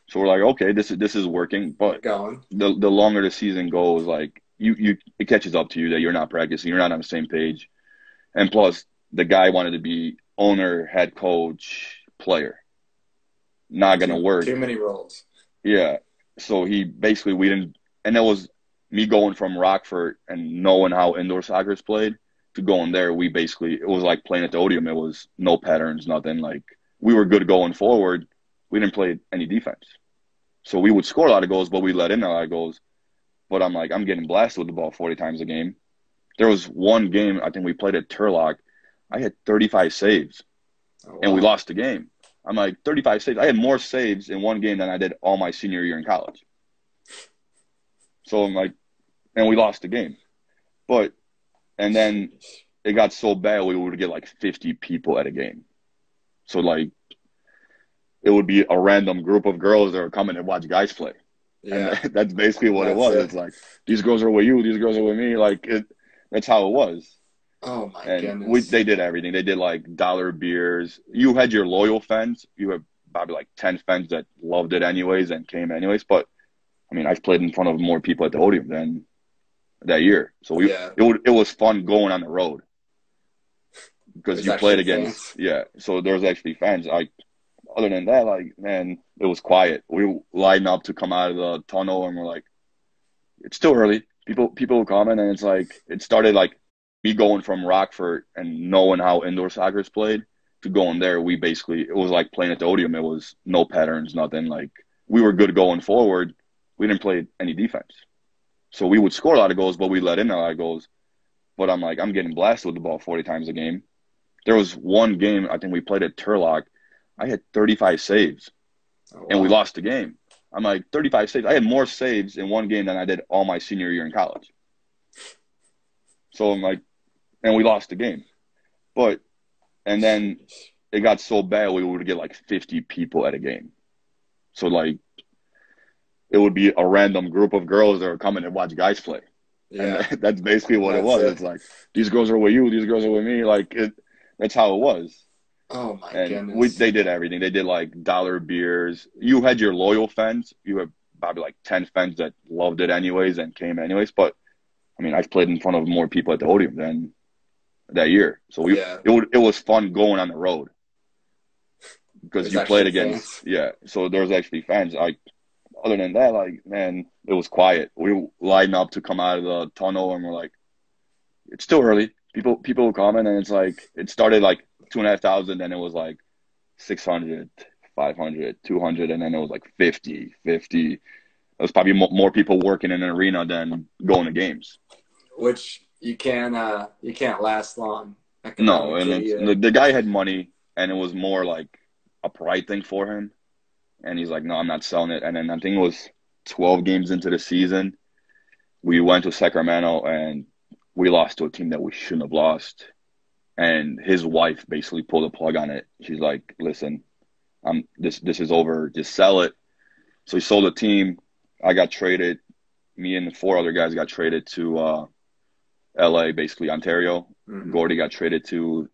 So we're like, okay, this is working. We're But going. the longer the season goes, like it catches up to you that you're not practicing, you're not on the same page. And plus, the guy wanted to be owner, head coach, player. Not gonna Too work. many roles. Yeah. So we didn't, and that was me going from Rockford and knowing how indoor soccer is played to going there. It was like playing at the Odeum. It was no patterns, nothing. Like, we were good going forward. We didn't play any defense. So we would score a lot of goals, but we let in a lot of goals. But I'm like, I'm getting blasted with the ball 40 times a game. There was one game, I think we played at Turlock. I had 35 saves Oh and we wow. lost the game. I'm like, 35 saves. I had more saves in one game than I did all my senior year in college. So I'm like, and we lost the game. But, and then Jeez. it got so bad we would get like 50 people at a game. So, like, it would be a random group of girls that were coming and watch guys play. And Yeah. that's basically what it That's was. it. It's like, these girls are with you, these girls are with me. That's how it was. Oh my And goodness. they did everything. They did like dollar beers. You had your loyal fans. You had probably like 10 fans that loved it anyways and came anyways. But I mean, I've played in front of more people at the Odeum than that year. So Yeah. it was fun going on the road because There's you played actually against, fans. yeah. So there was actually fans. Other than that, like, man, it was quiet. We lined up to come out of the tunnel and we're like, it's still early. People will comment, and it's like it started like me going from Rockford and knowing how indoor soccer is played to going there. It was like playing at the Odeum. It was no patterns, nothing. Like, we were good going forward. We didn't play any defense. So we would score a lot of goals, but we let in a lot of goals. But I'm like, I'm getting blasted with the ball 40 times a game. There was one game, I think we played at Turlock. I had 35 saves Oh and we wow. lost the game. I'm like, 35 saves. I had more saves in one game than I did all my senior year in college. So I'm like, and we lost the game. But, and then Jeez. it got so bad we would get like 50 people at a game. So, like, it would be a random group of girls that were coming and watch guys play. And Yeah. that's basically what it That's was. it. It's like, these girls are with you, these girls are with me. That's how it was. Oh my And goodness. they did everything. They did like dollar beers. You had your loyal fans. You had probably like 10 fans that loved it anyways and came anyways. But I mean, I've played in front of more people at the Odeum than that year. So Yeah. it was fun going on the road because There's you played actually against, fans. yeah. So there was actually fans. Other than that, like, man, it was quiet. We lined up to come out of the tunnel and we're like, it's still early. People will comment, and it's like it started like 2,500, then it was like 600, 500, 200, and then it was like 50, 50. It was probably more people working in an arena than going to games. Which you can't last long No, and economically. the guy had money, and it was more like a pride thing for him. And he's like, no, I'm not selling it. And then I think it was 12 games into the season, we went to Sacramento, and we lost to a team that we shouldn't have lost. And his wife basically pulled the plug on it. She's like, listen, this is over. Just sell it. So he sold the team. I got traded. Me and the four other guys got traded to LA, basically Ontario. Mm-hmm. Gordy got traded to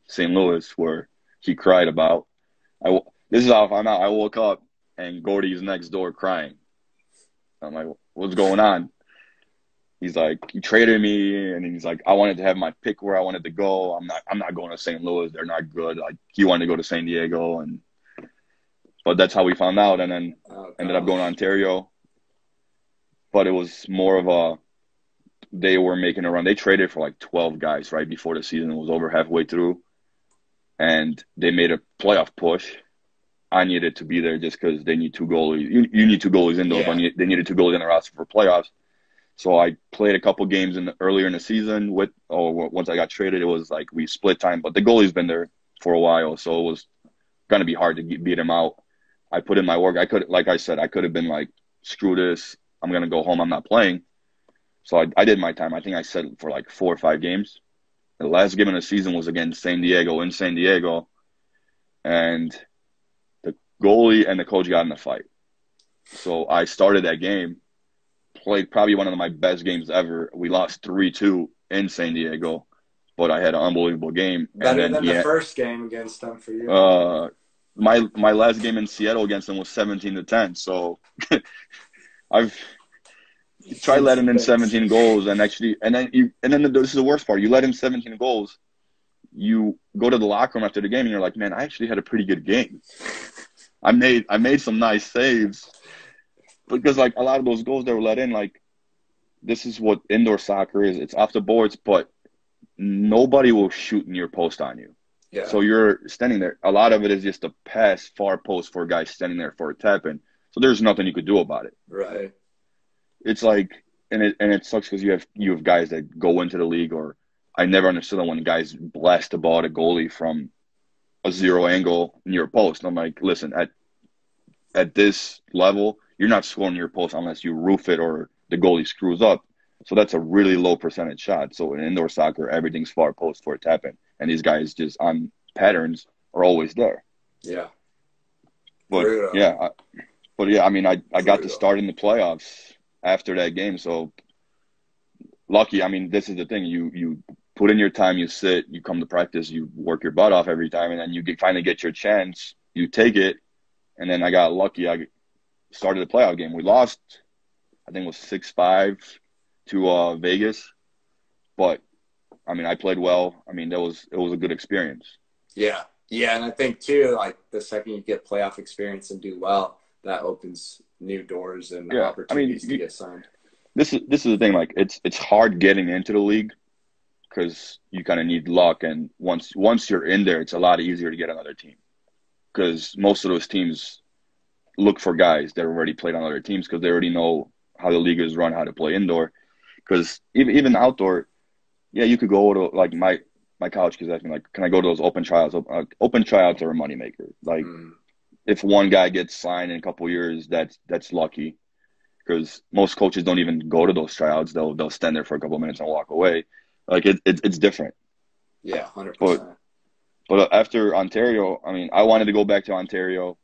St. Louis, where he cried about. This is how I found out. I woke up and Gordy's next door crying. I'm like, what's going on? He's like, he traded me, and he's like, I wanted to have my pick where I wanted to go. I'm not going to St. Louis. They're not good. Like, he wanted to go to San Diego, but that's how we found out, and then ended up going to Ontario. But it was more of a, they were making a run. They traded for like 12 guys right before the season was over, halfway through, and they made a playoff push. I needed to be there just because they need two goalies. You need two goalies indoor, but they needed two goalies in the roster for playoffs. So I played a couple games earlier in the season once I got traded. It was like we split time, but the goalie's been there for a while, so it was going to be hard to beat him out. I put in my work. Like I said, I could have been like, screw this. I'm going to go home. I'm not playing. So I did my time. I think I settled for like 4 or 5 games. The last game of the season was against San Diego in San Diego, and the goalie and the coach got in a fight. So I started that game. Played probably one of my best games ever. We lost 3-2 in San Diego, but I had an unbelievable game. Better than the first game against them for you. My last game in Seattle against them was 17-10. So I've tried letting in 17 goals, and then this is the worst part. You let in 17 goals, you go to the locker room after the game, and you're like, man, I actually had a pretty good game. I made some nice saves. Because, like, a lot of those goals that were let in, like, this is what indoor soccer is. It's off the boards, but nobody will shoot near post on you. Yeah. So you're standing there. A lot of it is just a pass far post for a guy standing there for a tap-in. So there's nothing you could do about it. Right. It's like, and it sucks because you have guys that go into the league, or I never understood when guys blast the ball at a goalie from a zero angle near a post. And I'm like, listen, at this level, you're not scoring your post unless you roof it or the goalie screws up. So that's a really low percentage shot. So in indoor soccer, everything's far post for a tap-in. And these guys just on patterns are always there. Yeah. But, I mean, I got to start in the playoffs after that game. So lucky. I mean, this is the thing. You put in your time, you sit, you come to practice, you work your butt off every time, and then you finally get your chance. You take it. And then I got lucky. I started the playoff game. We lost, I think it was 6-5 to Vegas. But, I mean, I played well. I mean, it was a good experience. Yeah. Yeah, and I think, too, like, the second you get playoff experience and do well, that opens new doors and opportunities to get signed. This is the thing. Like, it's hard getting into the league because you kind of need luck. And once you're in there, it's a lot easier to get another team. Because most of those teams look for guys that already played on other teams because they already know how the league is run, how to play indoor. Because even outdoor, yeah, you could go to, like, my college kids asked me, like, can I go to those open tryouts? Open tryouts are a moneymaker. Like, if one guy gets signed in a couple of years, that's lucky. Because most coaches don't even go to those tryouts. They'll stand there for a couple of minutes and walk away. Like, it's different. Yeah, 100%. But after Ontario, I mean, I wanted to go back to Ontario.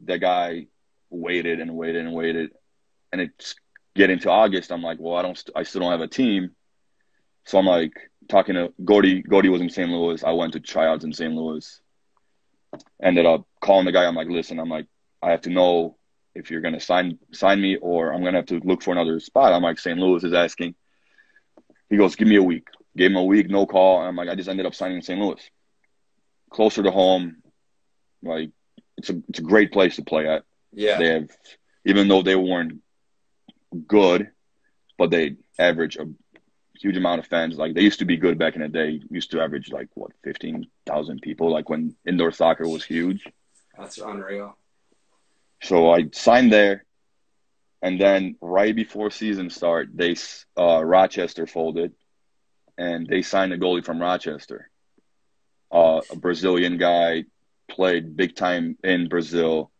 That guy waited and waited and waited. And it's getting to August. I'm like, well, I still don't have a team. So I'm like talking to Gordy. Gordy was in St. Louis. I went to tryouts in St. Louis. Ended up calling the guy. I'm like, listen, I have to know if you're going to sign me or I'm going to have to look for another spot. I'm like, St. Louis is asking. He goes, give me a week. Gave him a week, no call. And I'm like, I just ended up signing in St. Louis. Closer to home, like it's a great place to play at. Yeah. They have, even though they weren't good, but they average a huge amount of fans. Like they used to be good back in the day. Used to average 15,000 people. Like when indoor soccer was huge. That's unreal. So I signed there, and then right before season start, Rochester folded, and they signed a goalie from Rochester, a Brazilian guy, played big time in Brazil.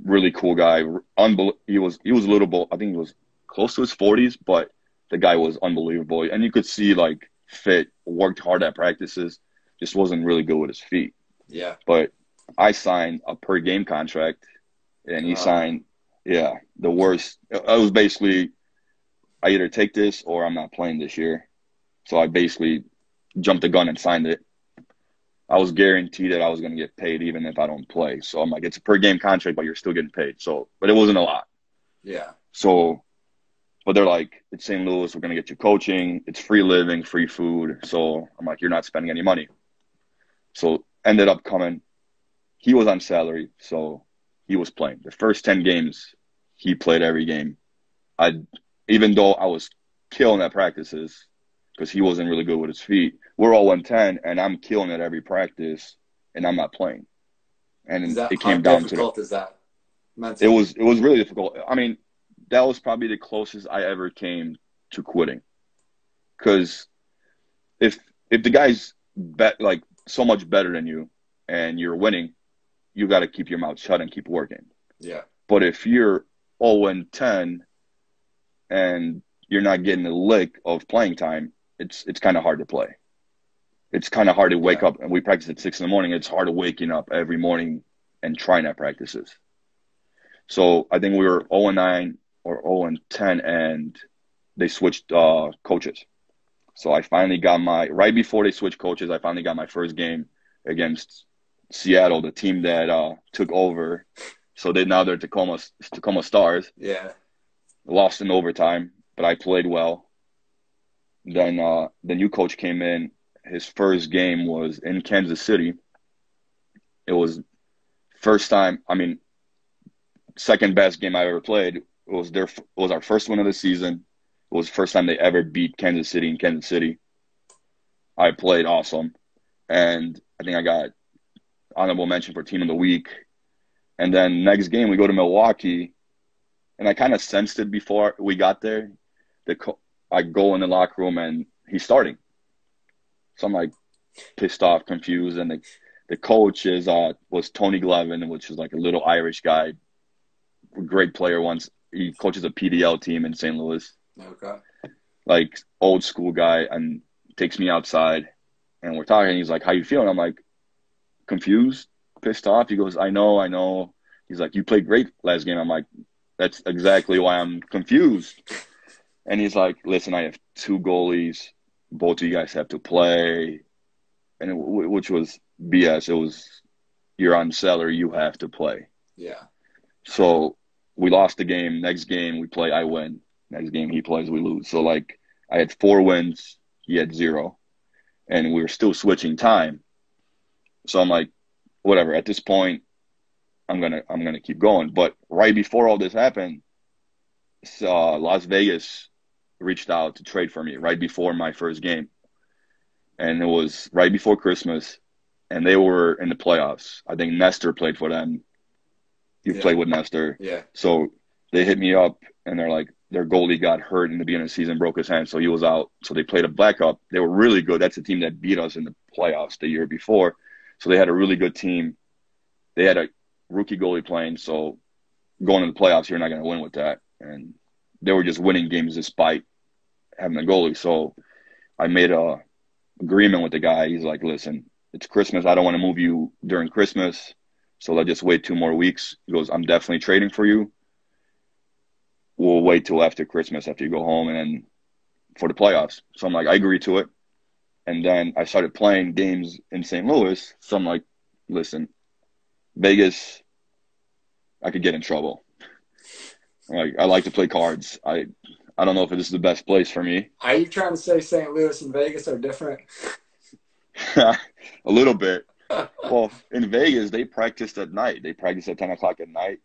Really cool guy. He was a little bit, I think he was close to his 40s, but the guy was unbelievable. And you could see like fit, worked hard at practices, just wasn't really good with his feet. Yeah. But I signed a per game contract, and he signed, yeah, the worst. It was basically, I either take this or I'm not playing this year. So I basically jumped the gun and signed it. I was guaranteed that I was going to get paid even if I don't play. So I'm like, it's a per game contract, but you're still getting paid. So, but it wasn't a lot. Yeah. So, but they're like, it's St. Louis. We're going to get you coaching. It's free living, free food. So I'm like, you're not spending any money. So ended up coming. He was on salary. So he was playing. The first 10 games, he played every game. Even though I was killing at practices because he wasn't really good with his feet. We're all 110, and I'm killing at every practice, and I'm not playing. And it How came down to difficult is that it mentally? was really difficult. I mean, that was probably the closest I ever came to quitting. Because if the guy's like so much better than you and you're winning, you got to keep your mouth shut and keep working. Yeah. But if you're 0-10 and you're not getting a lick of playing time, it's kind of hard to play. It's kind of hard to wake up, and we practice at 6 in the morning. It's hard to waking up every morning and trying at practices. So I think we were 0-9 or 0-10, and they switched coaches. So I finally got right before they switched coaches, I finally got my first game against Seattle, the team that took over. So they're Tacoma Stars. Yeah. Lost in overtime, but I played well. Then the new coach came in. His first game was in Kansas City. It was first time, I mean, second best game I ever played. It was our first win of the season. It was the first time they ever beat Kansas City in Kansas City. I played awesome. And I think I got honorable mention for team of the week. And then next game we go to Milwaukee, and I kind of sensed it before we got there. I go in the locker room and he's starting. So I'm like pissed off, confused, and the coach was Tony Glevin, which is like a little Irish guy, great player. Once he coaches a PDL team in St. Louis, Okay. like old school guy, and takes me outside, and we're talking. He's like, "How you feeling?" I'm like, confused, pissed off. He goes, "I know." He's like, "You played great last game." I'm like, "That's exactly why I'm confused." And he's like, "Listen, I have two goalies. Both of you guys have to play," and which was BS. It was, you're on salary, you have to play. Yeah. So we lost the game. Next game we play, I win. Next game he plays, we lose. So like I had 4 wins, he had 0, and we were still switching time. So I'm like, whatever. At this point, I'm gonna keep going. But right before all this happened, Las Vegas reached out to trade for me right before my first game. And it was right before Christmas, and they were in the playoffs. I think Nestor played for them. You played with Nestor. Yeah. So they hit me up, and they're like, their goalie got hurt in the beginning of the season, broke his hand, so he was out. So they played a backup. They were really good. That's the team that beat us in the playoffs the year before. So they had a really good team. They had a rookie goalie playing, so going to the playoffs, you're not going to win with that. And they were just winning games despite having a goalie. So I made a agreement with the guy. He's like, listen, it's Christmas. I don't want to move you during Christmas, so let's just wait 2 more weeks. He goes, I'm definitely trading for you. We'll wait till after Christmas, after you go home, and then for the playoffs. So I'm like, I agree to it. And then I started playing games in St. Louis. So I'm like, listen, Vegas, I could get in trouble. Like, I like to play cards. I don't know if this is the best place for me. Are you trying to say St. Louis and Vegas are different? A little bit. Well, in Vegas, they practiced at night. They practice at 10 o'clock at night.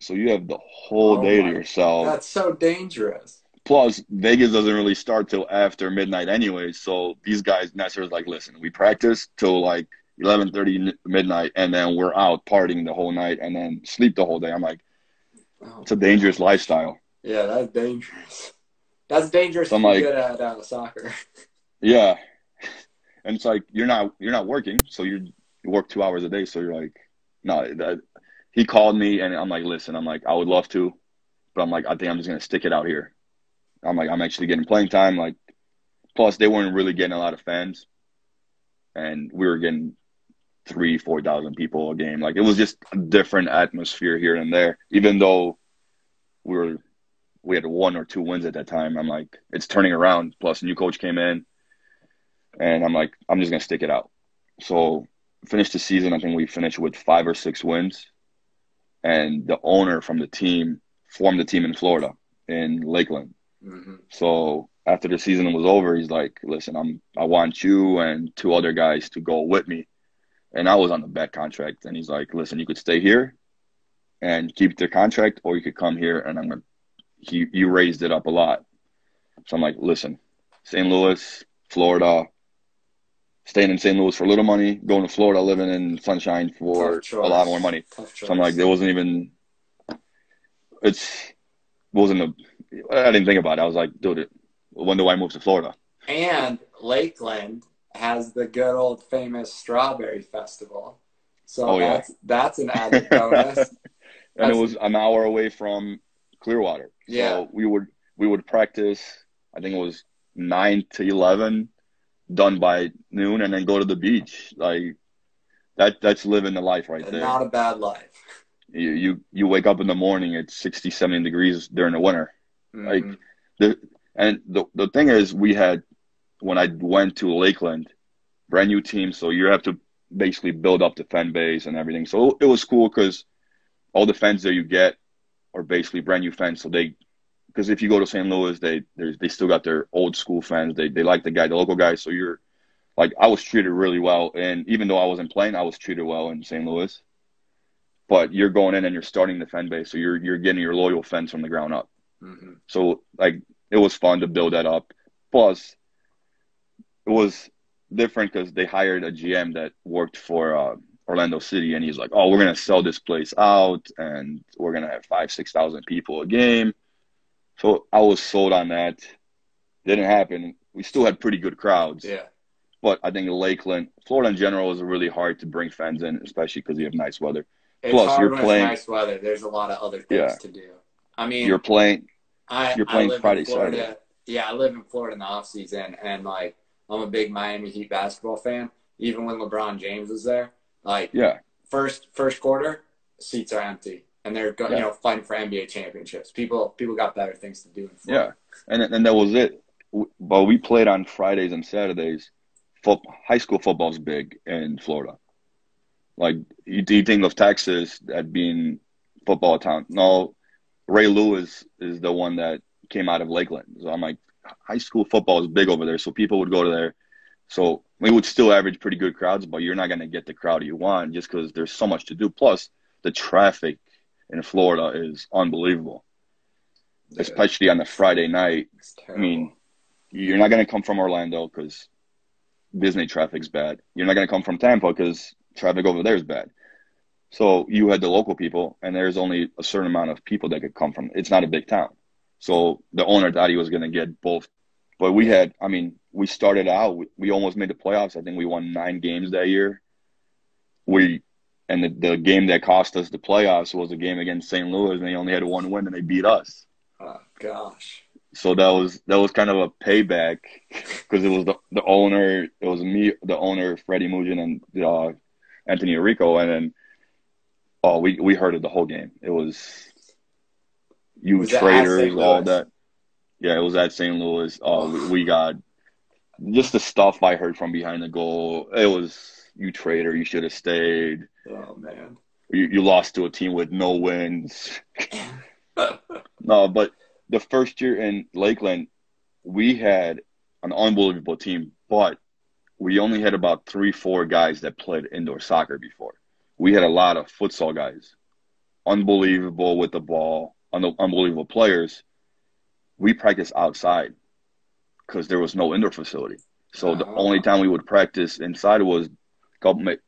So you have the whole day to yourself. That's so dangerous. Plus, Vegas doesn't really start till after midnight anyway. So these guys, Nestor's like, listen, we practice till like 11:30 midnight, and then we're out partying the whole night and then sleep the whole day. I'm like, Oh, it's a dangerous lifestyle. yeah, that's dangerous. That's dangerous So to I'm be like, good at soccer. yeah. And it's like you're not working, so you work 2 hours a day. So you're like, no. He called me, and I'm like, listen, I'm like, I would love to, but I'm like, I think I'm just gonna stick it out here. I'm like, I'm actually getting playing time. Like, plus they weren't really getting a lot of fans, and we were getting 3,000 to 4,000 people a game. Like, it was just a different atmosphere here and there. Even though we had 1 or 2 wins at that time, I'm like, it's turning around. Plus, a new coach came in, and I'm like, I'm just gonna stick it out. So finished the season. I think we finished with 5 or 6 wins, and the owner from the team formed the team in Florida, in Lakeland. Mm-hmm. So after the season was over, he's like, "Listen, I want you and 2 other guys to go with me." And I was on the bad contract, and he's like, "Listen, you could stay here and keep the contract, or you could come here, and I'm gonna." You raised it up a lot, so I'm like, "Listen, St. Louis, Florida, staying in St. Louis for little money, going to Florida, living in sunshine Tough for a lot more choice. money." Tough So I'm like, choice. there wasn't even. It's wasn't a. I didn't think about it. I was like, dude, when do I move to Florida? And Lakeland has the good old famous strawberry festival. So Oh yeah. that's an added bonus. And it That's was an hour away from Clearwater. yeah. So we would practice, I think it was 9 to 11, done by noon, and then go to the beach. Like that's living the life right there. Not a bad life. You wake up in the morning, it's 60, 70 degrees during the winter. Like Mm-hmm. the thing is, we had when I went to Lakeland, brand new team, so you have to basically build up the fan base and everything. So it was cool because all the fans that you get are basically brand new fans. So because if you go to St. Louis, they still got their old school fans. They like the local guy. So you're like, I was treated really well, and even though I wasn't playing, I was treated well in St. Louis. But you're going in and you're starting the fan base, so you're getting your loyal fans from the ground up. Mm-hmm. So like it was fun to build that up. Plus, it was different because they hired a GM that worked for Orlando City, and he's like, "Oh, we're gonna sell this place out, and we're gonna have 5,000 to 6,000 people a game." So I was sold on that. Didn't happen. We still had pretty good crowds, Yeah. but I think Lakeland, Florida in general, is really hard to bring fans in, especially because you have nice weather. It's Plus, hard when it's nice weather. There's a lot of other things yeah, to do. I you're mean, playing, I you're I playing live in Friday, Saturday. Florida. Yeah, I live in Florida in the off season, and like I'm a big Miami Heat basketball fan. Even when LeBron James was there, like Yeah, first quarter, seats are empty, and they're yeah, fighting for NBA championships. People got better things to do in yeah, Florida. and that was it. But we played on Fridays and Saturdays. High school football's big in Florida. Like you think of Texas at being football town. No, Ray Lewis is the one that came out of Lakeland. So I'm like, high school football is big over there. So people would go to there. So we would still average pretty good crowds, but you're not going to get the crowd you want just because there's so much to do. Plus, the traffic in Florida is unbelievable, Yeah, especially on a Friday night. it's I mean, terrible. you're not going to come from Orlando because Disney traffic's bad. You're not going to come from Tampa because traffic over there is bad. So you had the local people, and there's only a certain amount of people that could come from. It's not a big town. So the owner thought he was going to get both. But we Yeah. had, I mean, we started out, we almost made the playoffs. I think we won 9 games that year. We, and the game that cost us the playoffs was a game against St. Louis, and they only had 1 win, and they beat us. Oh gosh. So that was kind of a payback because it was the owner, it was me, the owner, Freddie Mugen, and Anthony Rico, and then we heard it the whole game. It was you Was it at St. traders, all Louis? that. Yeah, it was at St. Louis. We Oh, got just the stuff I heard from behind the goal. It was you traitor. You should have stayed. oh man. You lost to a team with no wins. No, but the first year in Lakeland, we had an unbelievable team, but we only had about 3, 4 guys that played indoor soccer before. We had a lot of futsal guys, unbelievable with the ball, unbelievable players. We practiced outside because there was no indoor facility. So the only Oh, time we would practice inside was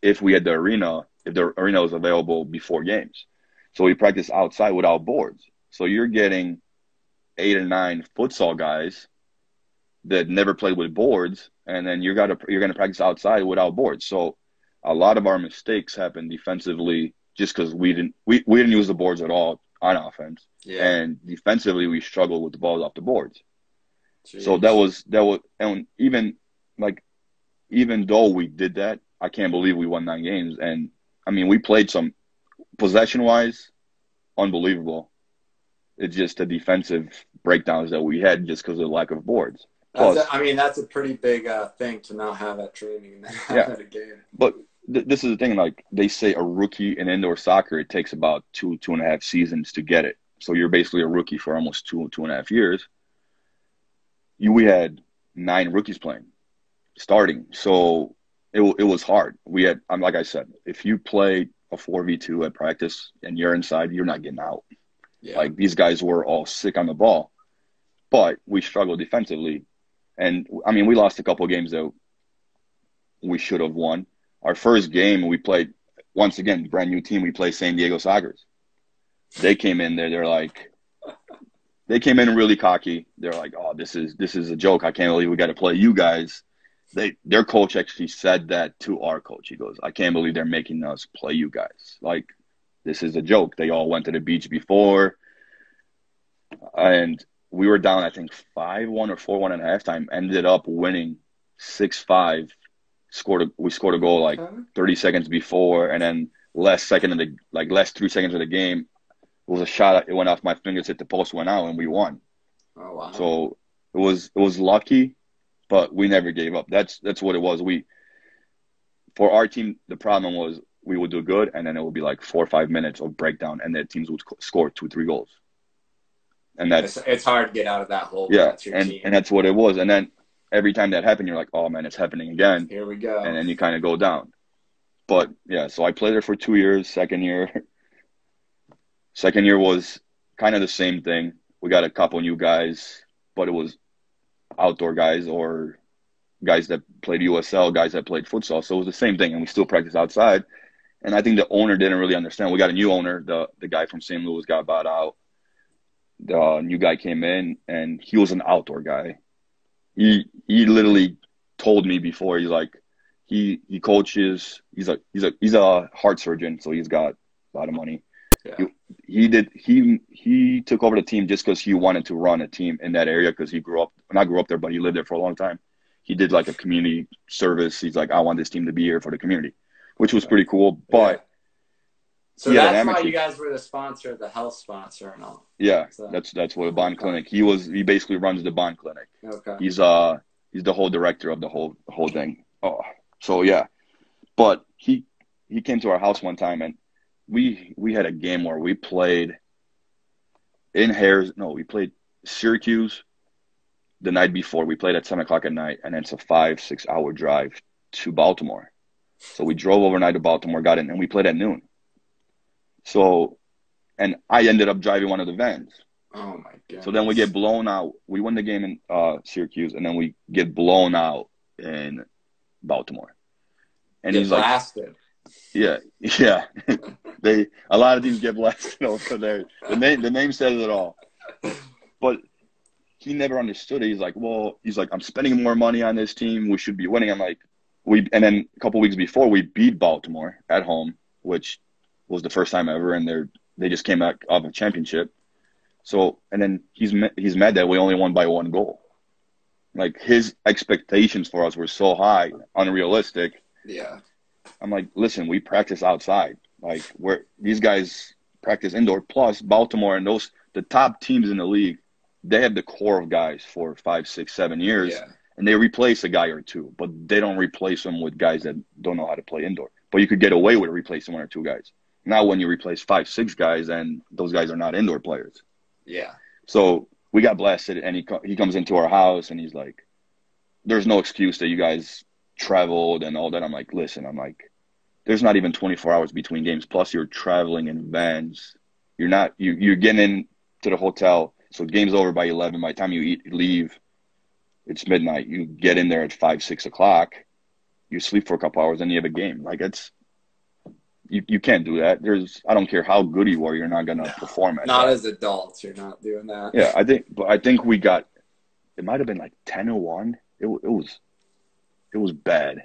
if we had the arena, if the arena was available before games. So we practice outside without boards. So you're getting 8 or 9 futsal guys that never played with boards, and then you're gonna practice outside without boards. So a lot of our mistakes happen defensively just because we didn't use the boards at all on offense, Yeah. and defensively we struggled with the balls off the boards. Jeez. So that was, and even though we did that, I can't believe we won 9 games. And I mean, we played some possession wise, unbelievable. It's just the defensive breakdowns that we had just because of the lack of boards. Plus, that's a pretty big thing to not have at training and then have yeah, at a game. but this is the thing. Like they say, a rookie in indoor soccer, it takes about 2.5 seasons to get it. So you're basically a rookie for almost 2.5 years. We had 9 rookies playing, starting. So it was hard. We had, like I said, if you play a 4v2 at practice and you're inside, you're not getting out. Yeah. Like these guys were all sick on the ball, but we struggled defensively. And I mean, we lost a couple of games that we should have won. Our first game we played, once again, brand new team. We played San Diego Sockers. They came in there. They came in really cocky. They're like, "Oh, this is a joke. I can't believe we got to play you guys." Their coach actually said that to our coach. He goes, "I can't believe they're making us play you guys. Like, this is a joke." They all went to the beach before, and we were down, I think 5-1 or 4-1 at halftime. Ended up winning 6-5. We scored a goal like 30 seconds before, and then last 3 seconds of the game, it was a shot. It went off my fingers, hit the post, went out, and we won. Oh wow! So it was lucky, but we never gave up. That's what it was. For our team, the problem was we would do good, and then it would be like 4 or 5 minutes of breakdown, and the teams would score 2-3 goals. And it's hard to get out of that hole. Yeah, that's your team. And that's what it was. And then every time that happened, you're like, oh man, it's happening again. Here we go. And then you kind of go down. But yeah, so I played there for 2 years. Second year was kind of the same thing. We got a couple new guys, but it was outdoor guys or guys that played USL, guys that played futsal. So it was the same thing, and we still practice outside. And I think the owner didn't really understand. We got a new owner. The guy from St. Louis got bought out. The new guy came in, and he was an outdoor guy. He literally told me before, he's like, he coaches. He's a heart surgeon, so he's got a lot of money. Yeah. He took over the team just because he wanted to run a team in that area because he grew up there, but he lived there for a long time. He did like a community service. He's like, I want this team to be here for the community, which was pretty cool. But so that's why you guys were the sponsor, the health sponsor and all. Yeah, that's what a bond clinic. He basically runs the bond clinic. Okay. He's the whole director of the whole thing. Oh, so yeah. But he came to our house one time, and we had a game where we played we played Syracuse the night before. We played at 7:00 at night, and it's a 5-6 hour drive to Baltimore. So we drove overnight to Baltimore, got in, and we played at noon. So, and I ended up driving one of the vans. Oh my god! So then we get blown out. We won the game in Syracuse, and then we get blown out in Baltimore. And he's blasted. Like, yeah. A lot of teams get blasted over there. The name says it all. But he never understood it. He's like, I'm spending more money on this team. We should be winning. I'm like, and then a couple weeks before we beat Baltimore at home, which was the first time ever, and they just came back off a championship. So, and then he's mad that we only won by 1 goal. Like, his expectations for us were so high, unrealistic. Yeah. I'm like, listen, we practice outside. Like, these guys practice indoor. Plus, Baltimore and the top teams in the league, they have the core of guys for 5, 6, 7 years, and they replace a guy or two, but they don't replace them with guys that don't know how to play indoor. But you could get away with replacing 1 or 2 guys. Now, when you replace 5, 6 guys, and those guys are not indoor players. Yeah. So we got blasted, and he comes into our house, and he's like, "There's no excuse that you guys traveled and all that." I'm like, "Listen," there's not even 24 hours between games. Plus, you're traveling in vans. You're getting into the hotel. So game's over by 11. By the time you leave, it's midnight. You get in there at 5, 6 o'clock. you sleep for a couple hours, and you have a game. Like you can't do that. I don't care how good you are, you're not gonna No, perform at not that. as adults. You're not doing that. Yeah, I think we got it might have been like 10-1. It was bad.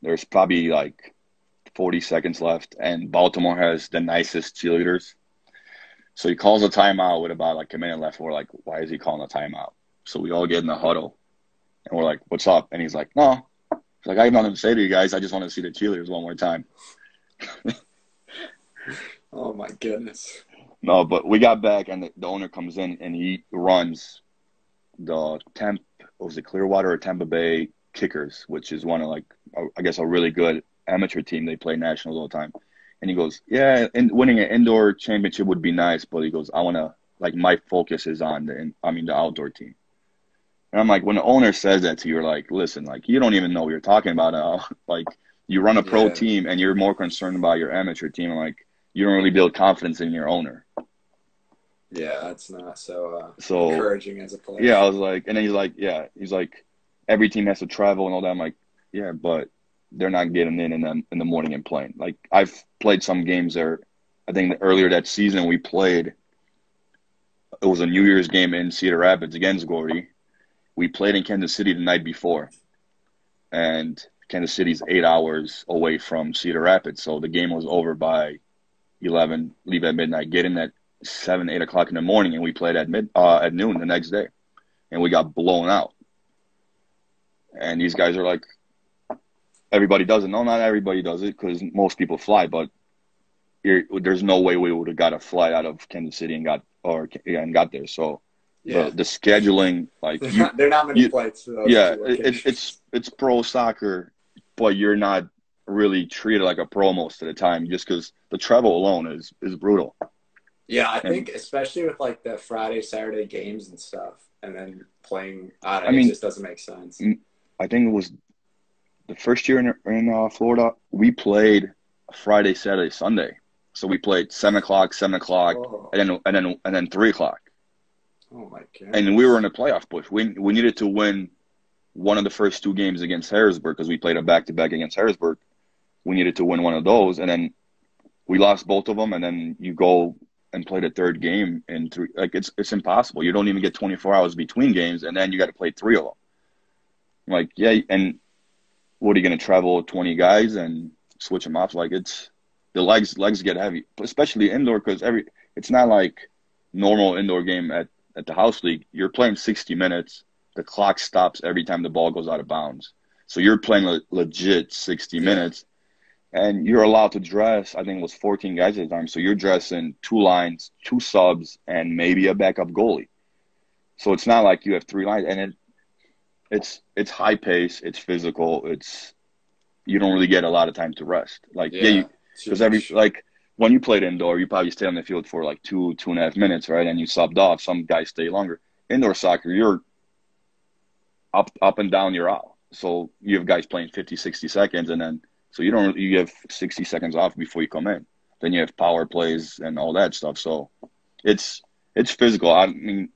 There's probably like 40 seconds left, and Baltimore has the nicest cheerleaders. So he calls a timeout with about like a minute left. We're like, why is he calling a timeout? So we all get in the huddle, and we're like, what's up? And he's like, no. He's like, I have nothing to say to you guys. I just want to see the cheerleaders one more time. Oh my goodness. No, but we got back, and the owner comes in, and he runs was it Clearwater or Tampa Bay Kickers, which is one of like, I guess, a really good amateur team. They play nationals all the time. And he goes, yeah, and winning an indoor championship would be nice, but he goes, I want to, like, my focus is on the outdoor team. And I'm like, when the owner says that to you, you're like, listen, like, you don't even know what you're talking about now. Like, you run a pro team, and you're more concerned about your amateur team. And, like, you don't really build confidence in your owner. Yeah, that's not so So encouraging as a player. yeah, I was like, and then he's like, every team has to travel and all that. I'm like, yeah, but they're not getting in the morning and playing. Like, I've played some games there. I think earlier that season we played. It was a New Year's game in Cedar Rapids against Gordy. We played in Kansas City the night before, and Kansas City's 8 hours away from Cedar Rapids, so the game was over by 11. Leave at midnight, get in at 7, 8 o'clock in the morning, and we played at noon the next day, and we got blown out. And these guys are like, everybody does it. No, not everybody does it because most people fly, but there's no way we would have got a flight out of Kansas City and got there. So the scheduling, like there are not many flights for those. Yeah, it's pro soccer, but you're not really treated like a pro most of the time just because the travel alone is brutal. Yeah, I think especially with like the Friday, Saturday games and stuff, and then playing, it just doesn't make sense. I think it was the first year in Florida, we played Friday, Saturday, Sunday. So we played 7 o'clock, and then 3 o'clock. Oh my god! And we were in a playoff push. We needed to win one of the first 2 games against Harrisburg because we played a back-to-back against Harrisburg. We needed to win one of those, and then we lost both of them. And then you go and play the third game in 3. Like, it's impossible. You don't even get 24 hours between games, and then you got to play 3 of them. Like, yeah, and what are you going to travel 20 guys and switch them off? Like, it's the legs get heavy, especially indoor because it's not like normal indoor game at the house league. You're playing 60 minutes. The clock stops every time the ball goes out of bounds. So you're playing legit 60 minutes, and you're allowed to dress. I think it was 14 guys at the time. So you're dressing 2 lines, 2 subs, and maybe a backup goalie. So it's not like you have 3 lines, and it's high pace, it's physical, you don't really get a lot of time to rest. Like because when you played indoor, you probably stay on the field for like 2.5 minutes, right? And you subbed off. Some guys stay longer. Indoor soccer, you're up and down, you're out. So you have guys playing 50, 60 seconds, and then so you have 60 seconds off before you come in. Then you have power plays and all that stuff. So it's physical. I mean,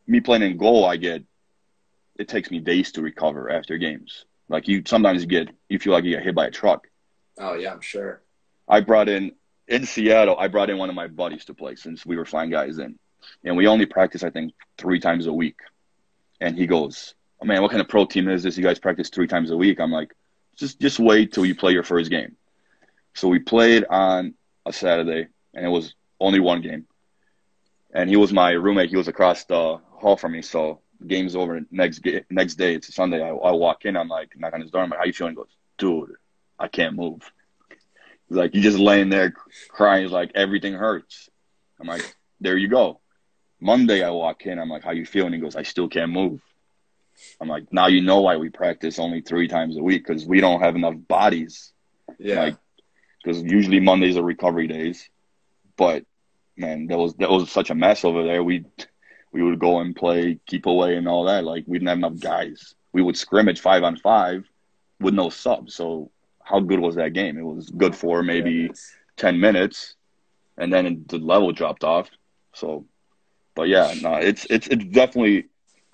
me playing in goal, it takes me days to recover after games. Like sometimes you feel like you get hit by a truck. Oh yeah, I'm sure. In Seattle, I brought in one of my buddies to play since we were flying guys in. And we only practice, I think, 3 times a week. And he goes, oh man, what kind of pro team is this? You guys practice 3 times a week? I'm like, just wait till you play your first game. So we played on a Saturday, and it was only 1 game. And he was my roommate. He was across the hall from me. So the game's over. Next day, it's a Sunday. I walk in. I'm like, knock on his door. I'm like, how you feeling? He goes, dude, I can't move. He's like, you just laying there crying. He's like, everything hurts. I'm like, there you go. Monday, I walk in. I'm like, how you feeling? He goes, I still can't move. I'm like, now you know why we practice only 3 times a week, because we don't have enough bodies. Yeah. Like, because usually Mondays are recovery days. But man, that was such a mess over there. We would go and play keep away and all that. Like, we didn't have enough guys. We would scrimmage 5-on-5 with no subs. So how good was that game? It was good for maybe 10 minutes, and then the level dropped off. So, but yeah, no, it's definitely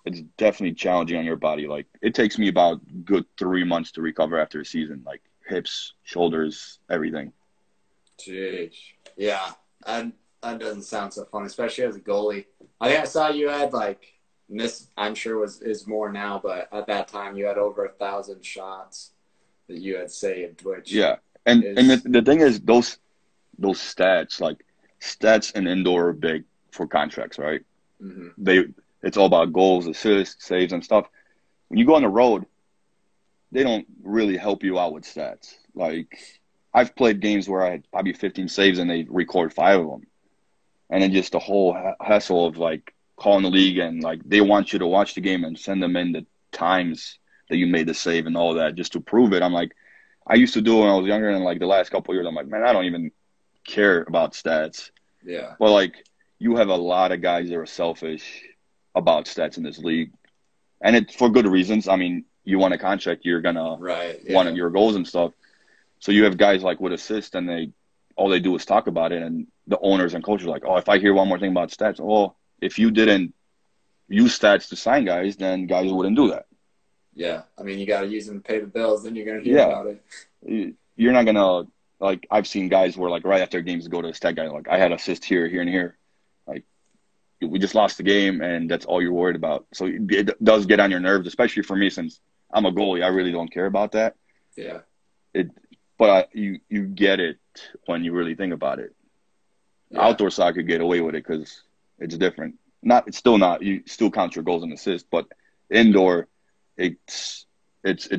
it's definitely challenging on your body. Like it takes me about good 3 months to recover after a season, like hips, shoulders, everything. Jeez. Yeah. And that doesn't sound so fun, especially as a goalie. I think I saw you had like, and this I'm sure is more now, but at that time you had over 1,000 shots that you had saved, which Yeah, and is the thing is, those stats, like stats in indoor are big for contracts, right? mhm. They it's all about goals, assists, saves, and stuff. When you go on the road, they don't really help you out with stats. Like I've played games where I had probably 15 saves and they record 5 of them, and then just the whole hassle of like calling the league and like they want you to watch the game and send them in the times that you made the save and all that just to prove it. I'm like, I used to do it when I was younger, and like the last couple of years, I'm like, man, I don't even care about stats. Yeah. But like, you have a lot of guys that are selfish about stats in this league, and it's for good reasons. I mean, you want a contract, you're gonna Right. want Yeah. your goals and stuff. So you have guys like with assists, and they all they do is talk about it, and the owners and coaches are like, oh, if I hear one more thing about stats, well, if you didn't use stats to sign guys, then guys wouldn't do that. Yeah. I mean, you got to use them to pay the bills, then you're going to hear Yeah, about it. you're not gonna like. I've seen guys where like right after games go to the stat guy like, I had assist here, here, and here. Like we just lost the game, and that's all you're worried about. So it does get on your nerves, especially for me since I'm a goalie. I really don't care about that. Yeah. It, but you get it when you really think about it. Yeah. Outdoor soccer get away with it because it's different. Not it's still not you still count your goals and assists, but indoor it's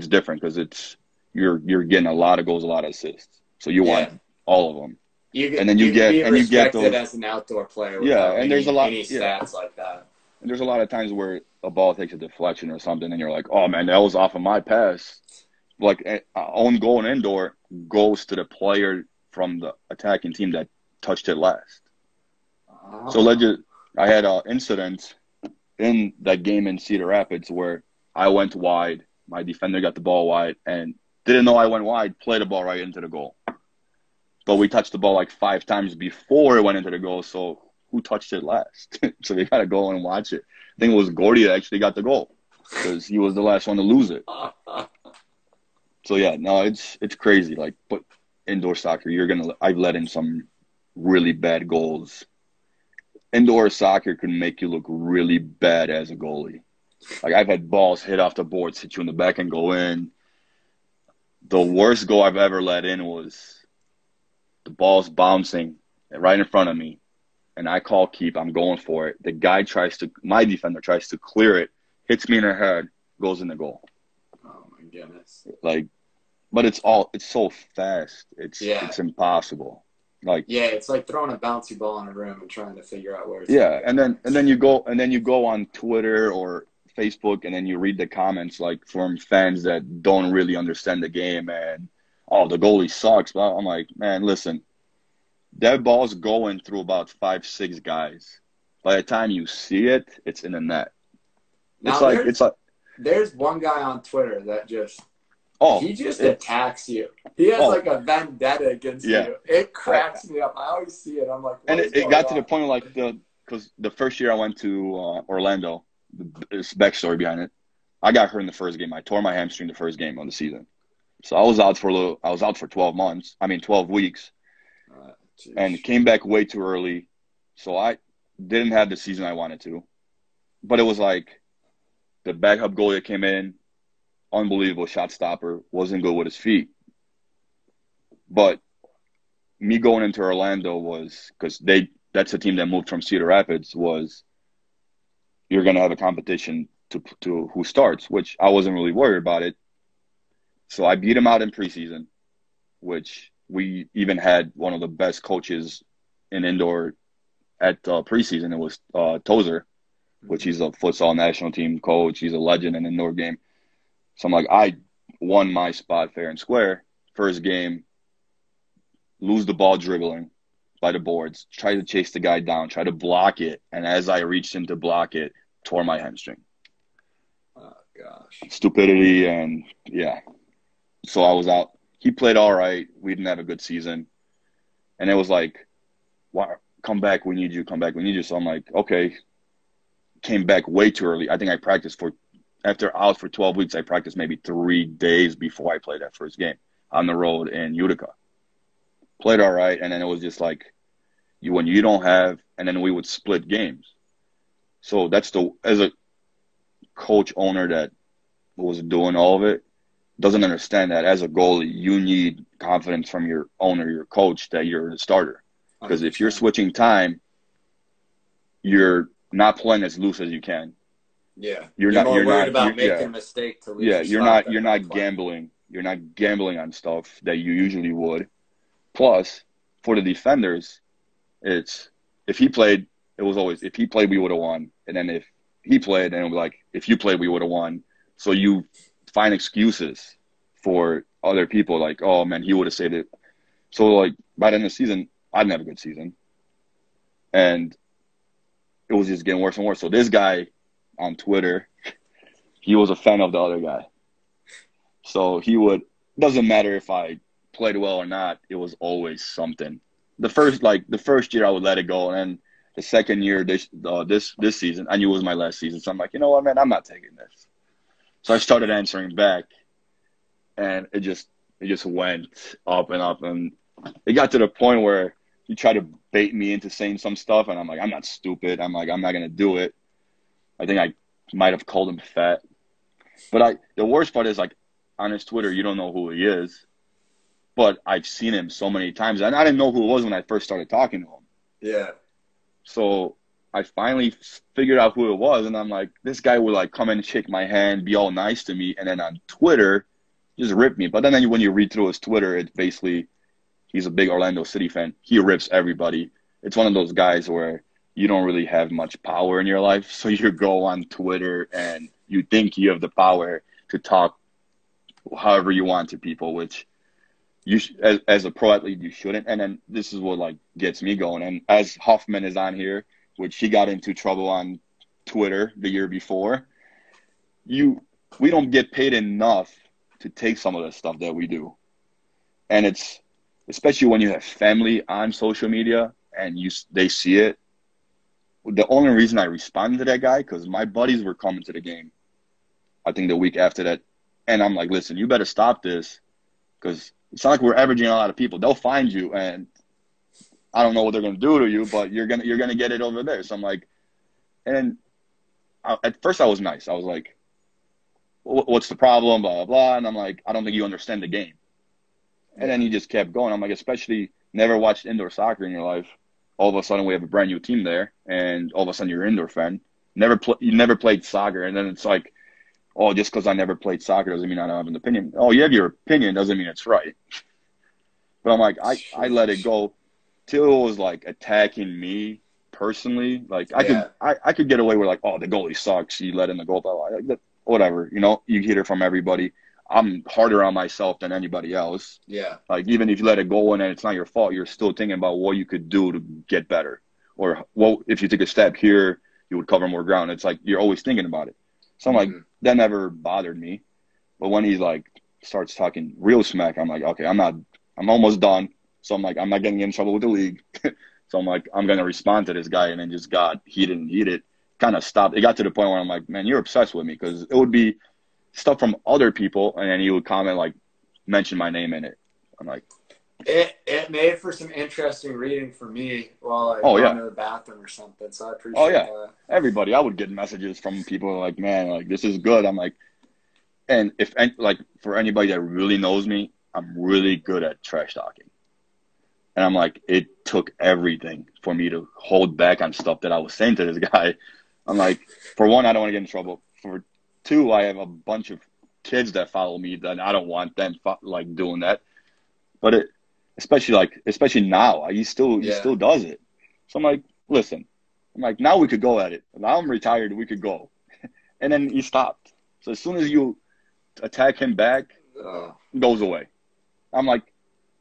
different because it's you're getting a lot of goals, a lot of assists. So you Yeah. want all of them, and then You can be you get respected those. as an outdoor player Yeah, without and there's a lot. any Yeah, stats like that. and there's a lot of times where a ball takes a deflection or something, and you're like, oh man, that was off of my pass. Like own goal in indoor goes to the player from the attacking team that touched it last. So Oh. I had an incident in that game in Cedar Rapids where I went wide, my defender got the ball wide, and didn't know I went wide, played the ball right into the goal. But we touched the ball like 5 times before it went into the goal, so who touched it last? So we got to go and watch it. I think it was Gordy that actually got the goal because he was the last one to lose it. So yeah, no, it's crazy. Like, but indoor soccer, I've let in some really bad goals. Indoor soccer can make you look really bad as a goalie. Like I've had balls hit off the boards, hit you in the back and go in. The worst goal I've ever let in was the ball's bouncing right in front of me, and I call keep. I'm going for it. My defender tries to clear it, hits me in the head, goes in the goal. Oh my goodness. Like, but it's so fast. Yeah. It's impossible. Like, Yeah, it's like throwing a bouncy ball in a room and trying to figure out where it's going to yeah, go. and then you go on Twitter or Facebook, and then you read the comments like from fans that don't really understand the game, and oh, the goalie sucks. But I'm like, man, listen, that ball's going through about 5, 6 guys. By the time you see it, it's in the net. Now It's like there's one guy on Twitter that oh, he just it's attacks you. He has oh like a vendetta against yeah. you. It I, cracks me up. I always see it. I'm like, and what is it going got to the on? point of like because the first year I went to Orlando, this backstory behind it. I got hurt in the first game. I tore my hamstring the first game of the season. So I was out for 12 months. I mean 12 weeks, and Jeez. came back way too early. So I didn't have the season I wanted to. But it was like the backup goalie that came in, unbelievable shot stopper, wasn't good with his feet. But me going into Orlando was because that's a team that moved from Cedar Rapids was you're gonna have a competition to who starts, which I wasn't really worried about it. So I beat him out in preseason, which we even had one of the best coaches in indoor at preseason. It was Tozer, which he's a futsal national team coach. He's a legend in indoor game. So I'm like, I won my spot fair and square. First game, lose the ball dribbling by the boards, try to chase the guy down, try to block it, and as I reached in to block it, tore my hamstring. Oh gosh. Stupidity and yeah. So I was out. He played all right. We didn't have a good season. And it was like, "Why come back, we need you, come back, we need you." So I'm like, okay. came back way too early. I think I practiced after out for 12 weeks, I practiced maybe 3 days before I played that first game on the road in Utica. Played all right, and then it was just like when you don't have, and then we would split games. So as a coach owner that was doing all of it, doesn't understand that as a goalie, you need confidence from your owner, your coach, that you're the starter. Because if you're switching time, you're not playing as loose as you can. Yeah, you're more worried about making a mistake to lose. Yeah, you're not gambling. You're not gambling on stuff that you usually would. Plus, for the defenders, it's if he played, it was always if he played, we would have won. And then if he played, then it would be like if you played, we would have won. So you find excuses for other people, like, oh man, he would have saved it. So like by the end of the season, I didn't have a good season, and it was just getting worse and worse. So this guy on Twitter, he was a fan of the other guy. So doesn't matter if I played well or not, it was always something. The first year I would let it go, and then the second year this season, I knew it was my last season. So I'm like, you know what, man, I'm not taking this. So I started answering back, and it just went up and up, and it got to the point where he tried to bait me into saying some stuff, and I'm like, I'm not stupid. I'm like, I'm not gonna do it. I think I might have called him fat, but the worst part is like on his Twitter, you don't know who he is, but I've seen him so many times, and I didn't know who it was when I first started talking to him. Yeah. So I finally figured out who it was, and I'm like, this guy would like come and shake my hand, be all nice to me, and then on Twitter, just rip me. But then when you read through his Twitter, it's basically he's a big Orlando City fan. He rips everybody. It's one of those guys where you don't really have much power in your life, so you go on Twitter and you think you have the power to talk however you want to people, which as a pro athlete you shouldn't. And then this is what like gets me going. And as Huffman is on here, which he got into trouble on Twitter the year before, we don't get paid enough to take some of the stuff that we do. And it's especially when you have family on social media and they see it. The only reason I responded to that guy, because my buddies were coming to the game, I think the week after that, and I'm like, listen, you better stop this, because it's not like we're averaging a lot of people. They'll find you, and I don't know what they're gonna do to you, but you're gonna get it over there. So I'm like, and at first I was nice. I was like, what's the problem? Blah blah blah. And I'm like, I don't think you understand the game. And then he just kept going. I'm like, especially never watched indoor soccer in your life. All of a sudden we have a brand new team there, and all of a sudden you're an indoor fan. You never played soccer, and then it's like, oh, just because I never played soccer doesn't mean I don't have an opinion. Oh, you have your opinion doesn't mean it's right. But I'm like, I let it go till it was like attacking me personally. Like I could get away with like, oh, the goalie sucks. He let in the goal. Like, whatever, you hear it from everybody. I'm harder on myself than anybody else. Yeah. Like even if you let it go and it's not your fault, you're still thinking about what you could do to get better, or what if you take a step here, you would cover more ground. It's like you're always thinking about it. So I'm like, that never bothered me. But when he like starts talking real smack, I'm like, okay, I'm almost done. So I'm like, I'm not getting in trouble with the league. So I'm like, I'm gonna respond to this guy, and then just got heated and heated. Kind of stopped. It got to the point where I'm like, man, you're obsessed with me, because it would be stuff from other people, and then he would comment like, mention my name in it. I'm like, it made for some interesting reading for me while I went to the bathroom or something. So I appreciate that. Everybody, I would get messages from people like, man, like this is good. I'm like, and if like for anybody that really knows me, I'm really good at trash talking. And I'm like, it took everything for me to hold back on stuff that I was saying to this guy. I'm like, for one, I don't want to get in trouble. For two, I have a bunch of kids that follow me that I don't want them like doing that. But especially now, he still does it. So I'm like, listen, now we could go at it. Now I'm retired, we could go. And then he stopped. So as soon as you attack him back, it goes away. I'm like,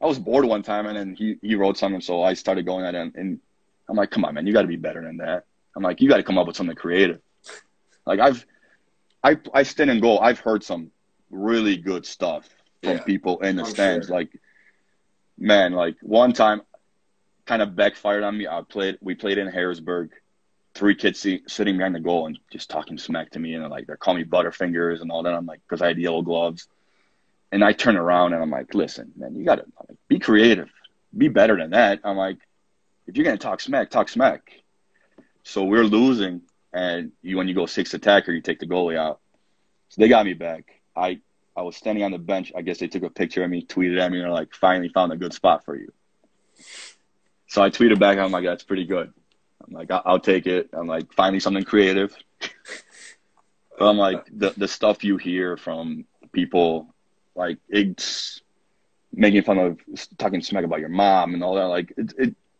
I was bored one time, and then he wrote something, so I started going at him, and I'm like, come on, man, you got to be better than that. I'm like, you got to come up with something creative. Like I stand and go. I've heard some really good stuff from people in the stands. Sure. Like, man, like one time kind of backfired on me. We played in Harrisburg three kids sitting behind the goal and just talking smack to me, and like they're calling me Butterfingers and all that. I'm like, because I had yellow gloves, and I turn around and I'm like, listen, man, you gotta like, be creative, be better than that. I'm like, if you're gonna talk smack, talk smack. So we're losing, and when you go six attacker, you take the goalie out. So they got me back. I was standing on the bench. I guess they took a picture of me, tweeted at me, and they're like, finally found a good spot for you. So I tweeted back. I'm like, that's pretty good. I'm like, I'll take it. I'm like, finally something creative. But I'm like, the stuff you hear from people, like, it's making fun of, talking smack about your mom and all that. Like,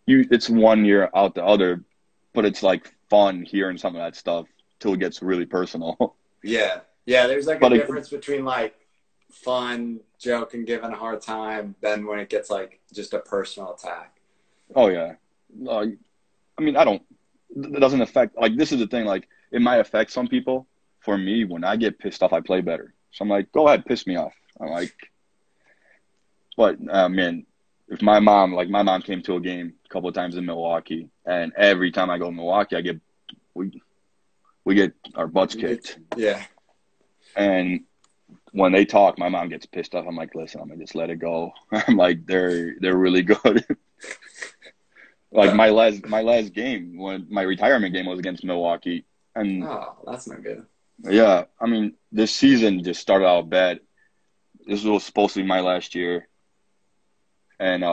it's one year out the other, but it's like fun hearing some of that stuff till it gets really personal. Yeah. Yeah, there's like a But difference between like fun joke and giving a hard time than when it gets like just a personal attack. oh yeah, I mean, it doesn't affect, like, this is the thing, like, it might affect some people. For me, when I get pissed off, I play better. So I'm like, go ahead, piss me off. I'm like, but man, if my mom came to a game a couple of times in Milwaukee, and every time I go to Milwaukee, we get our butts kicked. Yeah. And when they talk, my mom gets pissed off. I'm like, listen, I'm gonna just let it go. I'm like, they're really good. Like my last game, when my retirement game was against Milwaukee, and Oh, that's not good. yeah, I mean, this season just started out bad. This was supposed to be my last year, and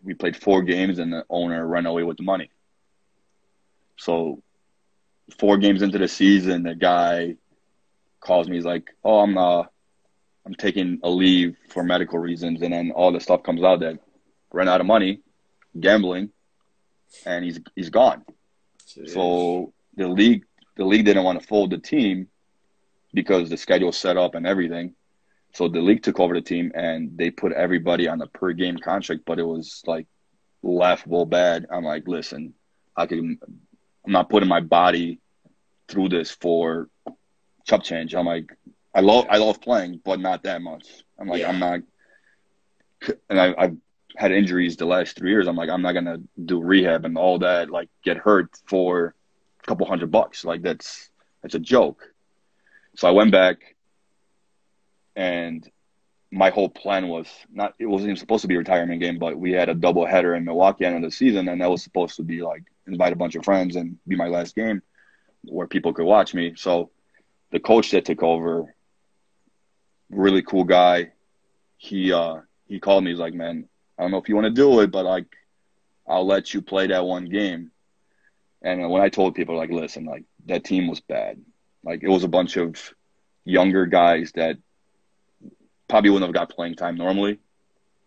we played 4 games, and the owner ran away with the money. So 4 games into the season, the guy calls me. He's like, "Oh, I'm taking a leave for medical reasons," and then all the stuff comes out that ran out of money, gambling, and he's gone. Jeez. So the league didn't want to fold the team because the schedule set up and everything. So the league took over the team, and they put everybody on a per game contract, but it was like laughable bad. I'm like, listen, I'm not putting my body through this for chop change. I'm like, I love playing, but not that much. I'm like, I'm not, and I've had injuries the last 3 years. I'm like, I'm not gonna do rehab and all that, like get hurt for a couple $100. Like that's a joke. So I went back, and my whole plan was not, it wasn't even supposed to be a retirement game, but we had a double header in Milwaukee end of the season, and that was supposed to be like invite a bunch of friends and be my last game where people could watch me. So the coach that took over, really cool guy, he called me. He's like, man, I don't know if you want to do it, but like, I'll let you play that one game. And when I told people, like, listen, like, that team was bad. Like, it was a bunch of younger guys that probably wouldn't have got playing time normally.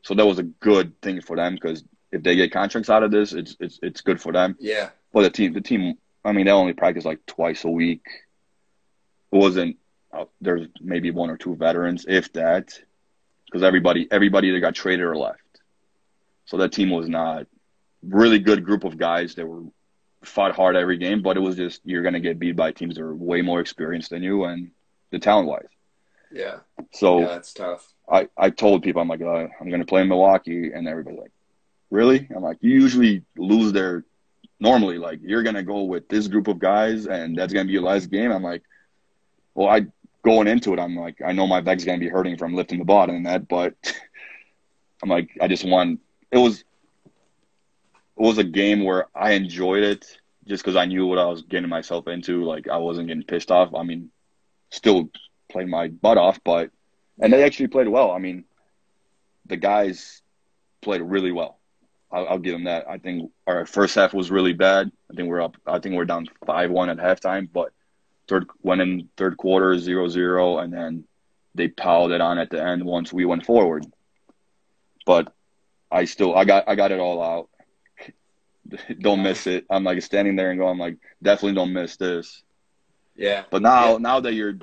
So that was a good thing for them, because if they get contracts out of this, it's good for them. Yeah. But the team, I mean, they only practice like twice a week. It wasn't, there's maybe 1 or 2 veterans, if that, because everybody that got traded or left. So that team was not really good group of guys that fought hard every game, but it was just, you're going to get beat by teams that are way more experienced than you and the talent-wise. Yeah. So yeah, that's tough. I told people, I'm like, I'm going to play in Milwaukee, and everybody's like, really? I'm like, you usually lose there normally. Like, you're going to go with this group of guys, and that's going to be your last game? I'm like, well, going into it, I'm like, I know my back's going to be hurting from lifting the ball and that, but I'm like, I just want, it was a game where I enjoyed it just because I knew what I was getting myself into. Like, I wasn't getting pissed off. I mean, still played my butt off, and they actually played well. I mean, the guys played really well. I'll give them that. I think our first half was really bad. I think we're down 5-1 at halftime, but third quarter 0-0, and then they piled it on at the end once we went forward. But I got it all out. Don't miss it. I'm like standing there and going like, definitely don't miss this. Yeah. But now that you're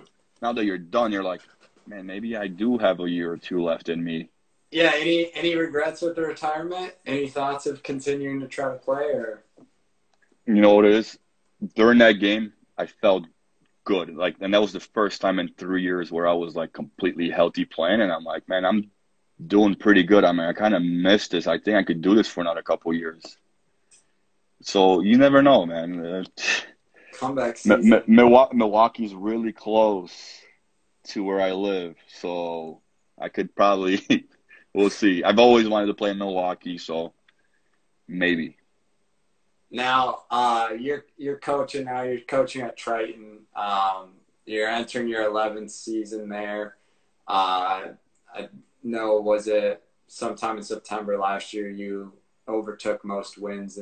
done, you're like, man, maybe I do have a year or 2 left in me. Yeah. Any regrets with the retirement? Any thoughts of continuing to try to play? Or You know what it is? During that game, I felt good. Like, and that was the first time in 3 years where I was like completely healthy playing, and I'm like, man, I'm doing pretty good. I mean, I kind of missed this. I think I could do this for another couple of years. So you never know, man. Comeback season. Milwaukee's really close to where I live, so I could probably we'll see. I've always wanted to play in Milwaukee, so maybe. Now, you're coaching now. You're coaching at Triton. You're entering your 11th season there. I know, was it sometime in September last year you overtook most wins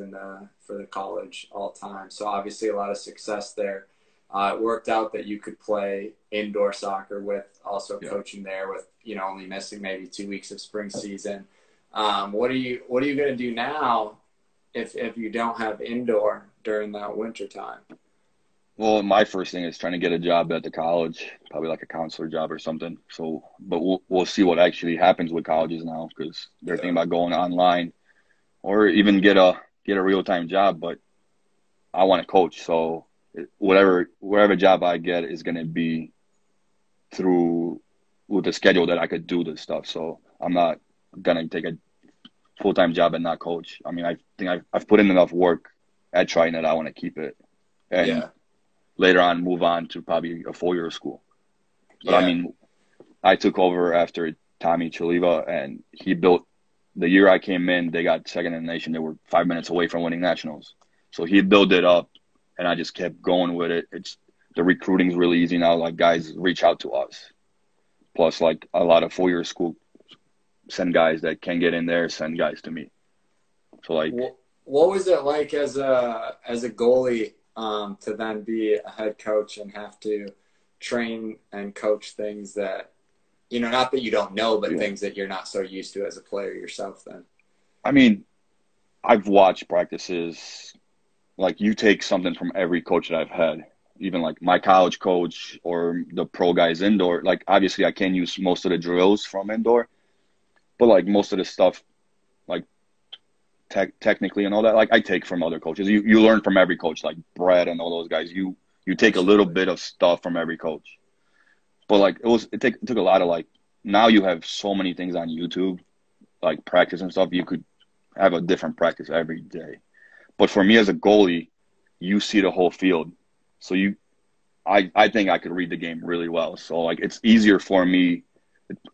for the college all time. So obviously a lot of success there. It worked out that you could play indoor soccer with also coaching there with, only missing maybe 2 weeks of spring season. What are you going to do now if you don't have indoor during that winter time? Well, my first thing is trying to get a job at the college, probably like a counselor job or something. So, but we'll see what actually happens with colleges now because they're thinking about going online or even get a real-time job. But I want to coach, so whatever job I get is going to be through with the schedule that I could do this stuff. So I'm not gonna take a full-time job and not coach. I mean, I think I've put in enough work at Triton that I want to keep it, and later on move on to probably a 4-year school. But I mean, I took over after Tommy Sliwa, and he built. The year I came in, they got second in the nation. They were 5 minutes away from winning nationals. So he built it up, and I just kept going with it. The recruiting's really easy now. Like guys reach out to us. Plus, like a lot of 4-year school send guys that can get in there, send guys to me. So like, what was it like as a goalie to then be a head coach and have to train and coach things that, not that you don't know, but things that you're not so used to as a player yourself then? I mean, I've watched practices. Like you take something from every coach that I've had, even like my college coach or the pro guys indoor. Like obviously I can't use most of the drills from indoor, but like most of the stuff, like technically and all that, like I take from other coaches. You learn from every coach, like Brad and all those guys. You take a little bit of stuff from every coach. But like it took a lot of like, now you have so many things on YouTube, like practice and stuff. You could have a different practice every day. But for me as a goalie, you see the whole field. So I think I could read the game really well. So like it's easier for me.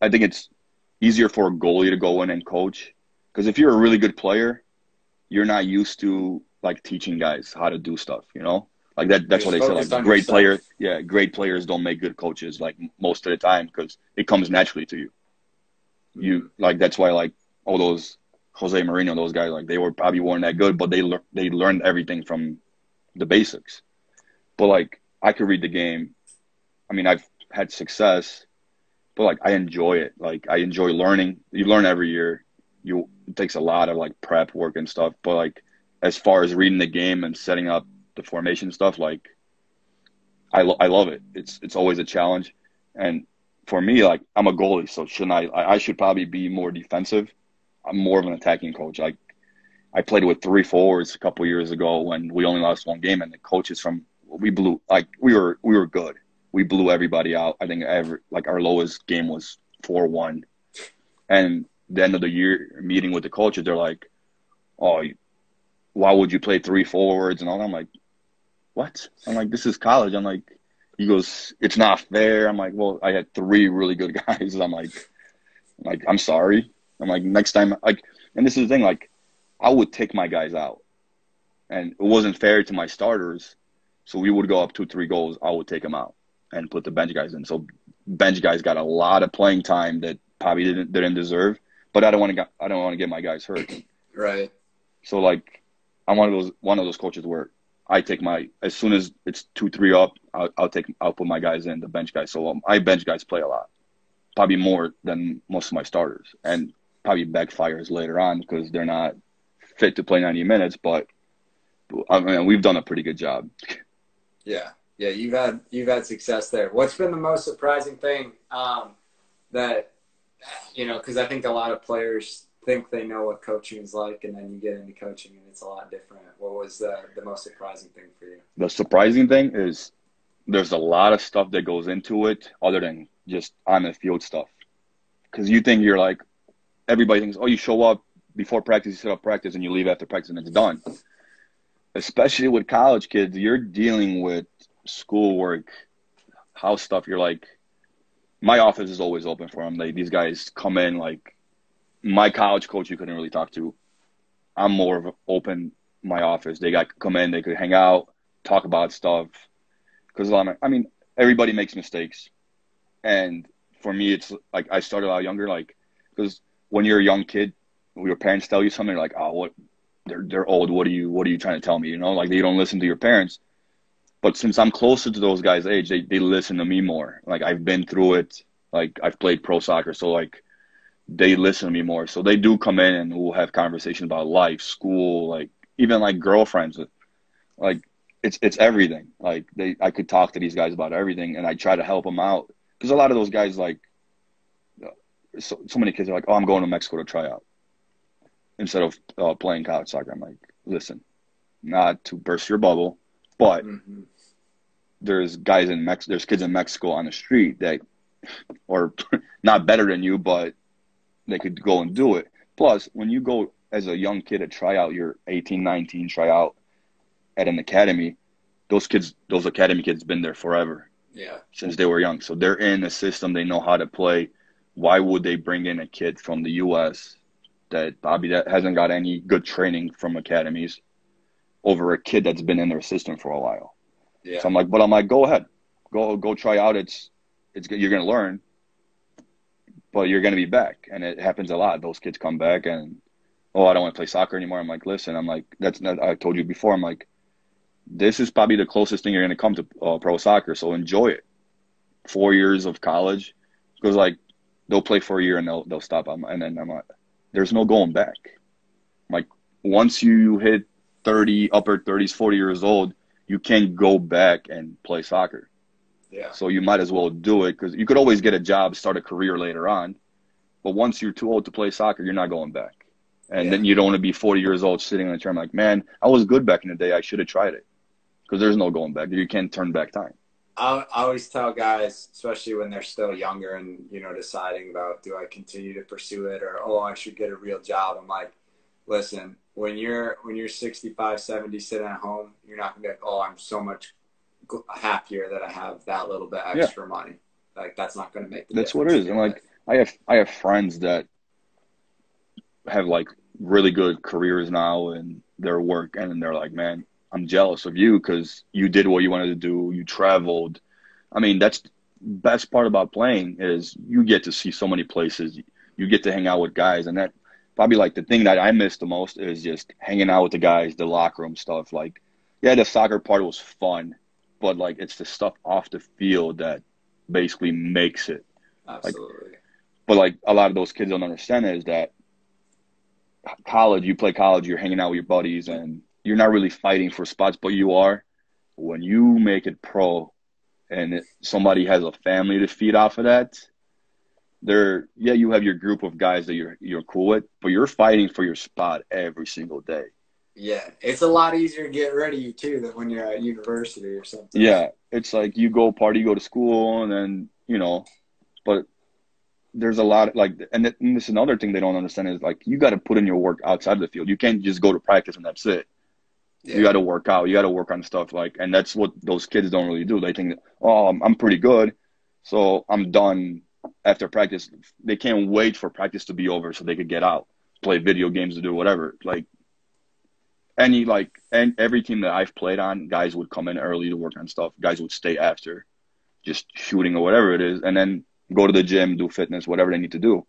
I think it's easier for a goalie to go in and coach, because if you're a really good player, you're not used to like teaching guys how to do stuff, Like that's what they say. Like great players don't make good coaches like most of the time because it comes naturally to you. You like that's why like all those Jose Mourinho, those guys, like they weren't that good, but they learned everything from the basics. But like I could read the game. I mean, I've had success, but like I enjoy it. Like I enjoy learning. You learn every year. It takes a lot of like prep work and stuff. But like as far as reading the game and setting up the formation stuff, like I love it. It's always a challenge. And for me, like I'm a goalie, so I should probably be more defensive. I'm more of an attacking coach. Like I played with 3 forwards a couple of years ago when we only lost 1 game, and the coaches we were good. We blew everybody out. I think our lowest game was 4-1. And the end of the year meeting with the coaches, they're like, "Oh, why would you play 3 forwards and all that?" I'm like, "What?" I'm like, "This is college." I'm like, he goes, "It's not fair." I'm like, "Well, I had 3 really good guys." I'm like, "I'm sorry." I'm like, "Next time," like, and this is the thing, like, I would take my guys out, and it wasn't fair to my starters. So we would go up 2-3 goals. I would take them out and put the bench guys in. So bench guys got a lot of playing time that probably didn't deserve. But I don't want to get my guys hurt. Right. So like, I'm one of those coaches where I take as soon as it's 2-3 up, I'll put my guys in, the bench guys. So I bench guys play a lot, probably more than most of my starters, and probably backfires later on because they're not fit to play 90 minutes. But I mean, we've done a pretty good job. Yeah, you've had success there. What's been the most surprising thing that because I think a lot of players think they know what coaching is like, and then you get into coaching and it's a lot different. What was the most surprising thing for you? The surprising thing is there's a lot of stuff that goes into it other than just on the field stuff. Because you think you're like, everybody thinks, oh, you show up before practice, you set up practice, and you leave after practice and it's done. especially with college kids, you're dealing with schoolwork, house stuff. You're like, my office is always open for them. These guys come in like my college coach you couldn't really talk to. I'm more of an open my office. They got come in, they could hang out, talk about stuff. Because I mean, everybody makes mistakes, and for me, it's like I started out younger, like because when you're a young kid, your parents tell you something like, "Oh, what? They're old. What are you trying to tell me?" You know, like they don't listen to your parents. But since I'm closer to those guys' age, they listen to me more. Like I've been through it. Like I've played pro soccer, so like they listen to me more. So they do come in and we'll have conversations about life, school, like even like girlfriends. Like it's everything. Like I could talk to these guys about everything, and I try to help them out because a lot of those guys like so many kids are like, oh, I'm going to Mexico to try out instead of playing college soccer. I'm like, listen, not to burst your bubble, but Mm-hmm. there's kids in Mexico on the street that are not better than you, but they could go and do it. Plus, when you go as a young kid to try out, you're 18, 19, try out at an academy, those academy kids been there forever. Yeah. Since they were young. So they're in the system, they know how to play. Why would they bring in a kid from the US that hasn't got any good training from academies over a kid that's been in their system for a while? So Yeah. I'm like, go ahead. Go try out. It's you're gonna learn, but you're gonna be back. And it happens a lot. Those kids come back and oh, I don't want to play soccer anymore. I'm like, listen, I'm like, that's not I told you before, I'm like, this is probably the closest thing you're going to come to pro soccer. So enjoy it. 4 years of college, because like they'll play for a year and they'll stop. And then I'm like, there's no going back. Like once you hit 30, upper 30s, 40 years old, you can't go back and play soccer. Yeah. So you might as well do it because you could always get a job, start a career later on. But once you're too old to play soccer, you're not going back. And Yeah. then you don't want to be 40 years old sitting on a chair. I'm like, man, I was good back in the day. I should have tried it because there's no going back. You can't turn back time. I always tell guys, especially when they're still younger and, deciding about, do I continue to pursue it or, oh, I should get a real job. I'm like, listen, when you're 65, 70 sitting at home, you're not going to be like, oh, I'm so much happier that I have that little bit Yeah, extra money. Like, that's not going to make the that's what difference it in is. And your life. like I have friends that have like really good careers now in their work, and they're like, man, I'm jealous of you because you did what you wanted to do. You traveled. I mean, that's best part about playing is you get to see so many places. You get to hang out with guys, and that probably like the thing that I miss the most is just hanging out with the guys, the locker room stuff. Like, yeah, the soccer part was fun, but like it's the stuff off the field that basically makes it. Like, Absolutely. but like a lot of those kids don't understand is that college, you play college, you're hanging out with your buddies, and you're not really fighting for spots, but you are. When you make it pro and somebody has a family to feed off of that, yeah, you have your group of guys that you're cool with, but you're fighting for your spot every single day. Yeah. It's a lot easier to get rid of you, too, than when you're at university or something. Yeah, it's like you go party, you go to school, and then, but there's a lot like, and this is another thing they don't understand is like, you got to put in your work outside of the field. You can't just go to practice and that's it. You Yeah. got to work out. You got to work on stuff like, and that's what those kids don't really do. They think, that, oh, I'm pretty good, so I'm done after practice. They can't wait for practice to be over so they could get out, play video games, or do whatever. Like and every team that I've played on, guys would come in early to work on stuff. Guys would stay after, just shooting or whatever it is, and then go to the gym, do fitness, whatever they need to do.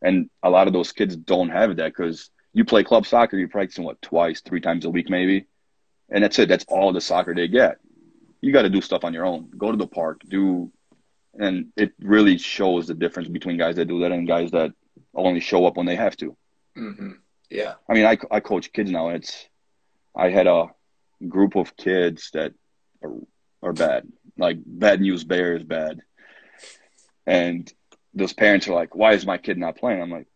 And a lot of those kids don't have that because you play club soccer, you're practicing what, twice, 3 times a week maybe. And that's it. That's all the soccer they get. You got to do stuff on your own. Go to the park, and it really shows the difference between guys that do that and guys that only show up when they have to. Mm-hmm. Yeah. I mean, I coach kids now. I had a group of kids that are bad, like bad news bears bad. And those parents are like, why is my kid not playing? I'm like,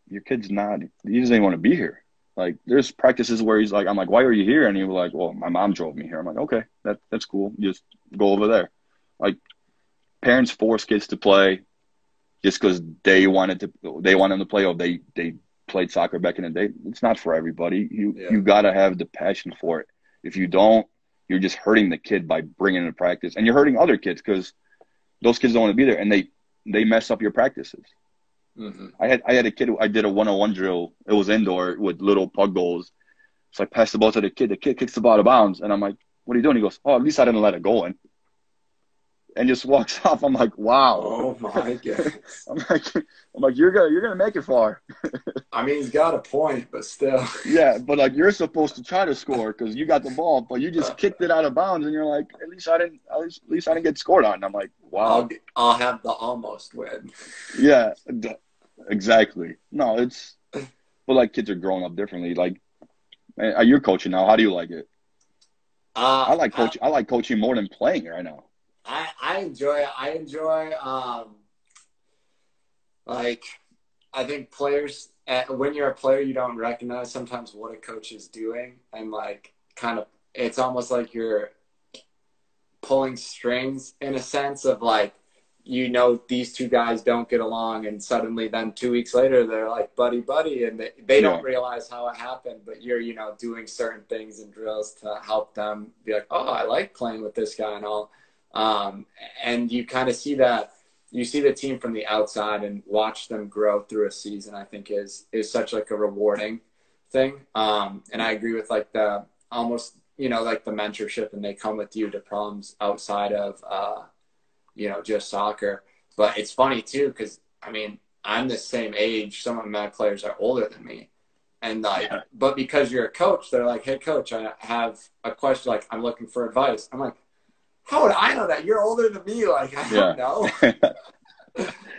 your kid's not, he doesn't even want to be here. Like, there's practices where he's like, I'm like, why are you here? And he was like, well, my mom drove me here. I'm like, okay, that's cool. Just go over there. Like, parents force kids to play just because they want them to play, or they played soccer back in the day. It's not for everybody. Yeah. You got to have the passion for it. If you don't, you're just hurting the kid by bringing him to practice, and you're hurting other kids because those kids don't want to be there, and they mess up your practices. Mm-hmm. I had a kid who I did a 1-on-1 drill. It was indoor with little pug goals. So I passed the ball to the kid. The kid kicks the ball out of bounds, and I'm like, "What are you doing?" He goes, "Oh, at least I didn't let it go in," and just walks off. I'm like, "Wow." Oh my goodness. I'm like, you're gonna make it far. I mean, he's got a point, but still. Yeah, but like you're supposed to try to score because you got the ball, but you just kicked it out of bounds, and you're like, at least I didn't get scored on. And I'm like, wow. I'll have the almost win. Yeah, exactly. No, but like kids are growing up differently. Like, you're coaching now. How do you like it? I like coaching. I like coaching more than playing right now. I enjoy it. I enjoy like I think players when you're a player, you don't recognize sometimes what a coach is doing, and like kind of it's almost like you're pulling strings in a sense of like, you know, these two guys don't get along, and suddenly then 2 weeks later they're like buddy buddy, and they don't realize how it happened, but you're, you know, doing certain things and drills to help them be like, oh, I like playing with this guy and all. And you kind of see that, you see the team from the outside and watch them grow through a season, I think is such like a rewarding thing. And I agree with like the almost, you know, like the mentorship, and they come with you to problems outside of, you know, just soccer. But it's funny too, because I mean, I'm the same age. Some of my players are older than me. And like, but because you're a coach, they're like, hey coach, I have a question. Like, I'm looking for advice. I'm like, how would I know that? You're older than me. Like, I don't know.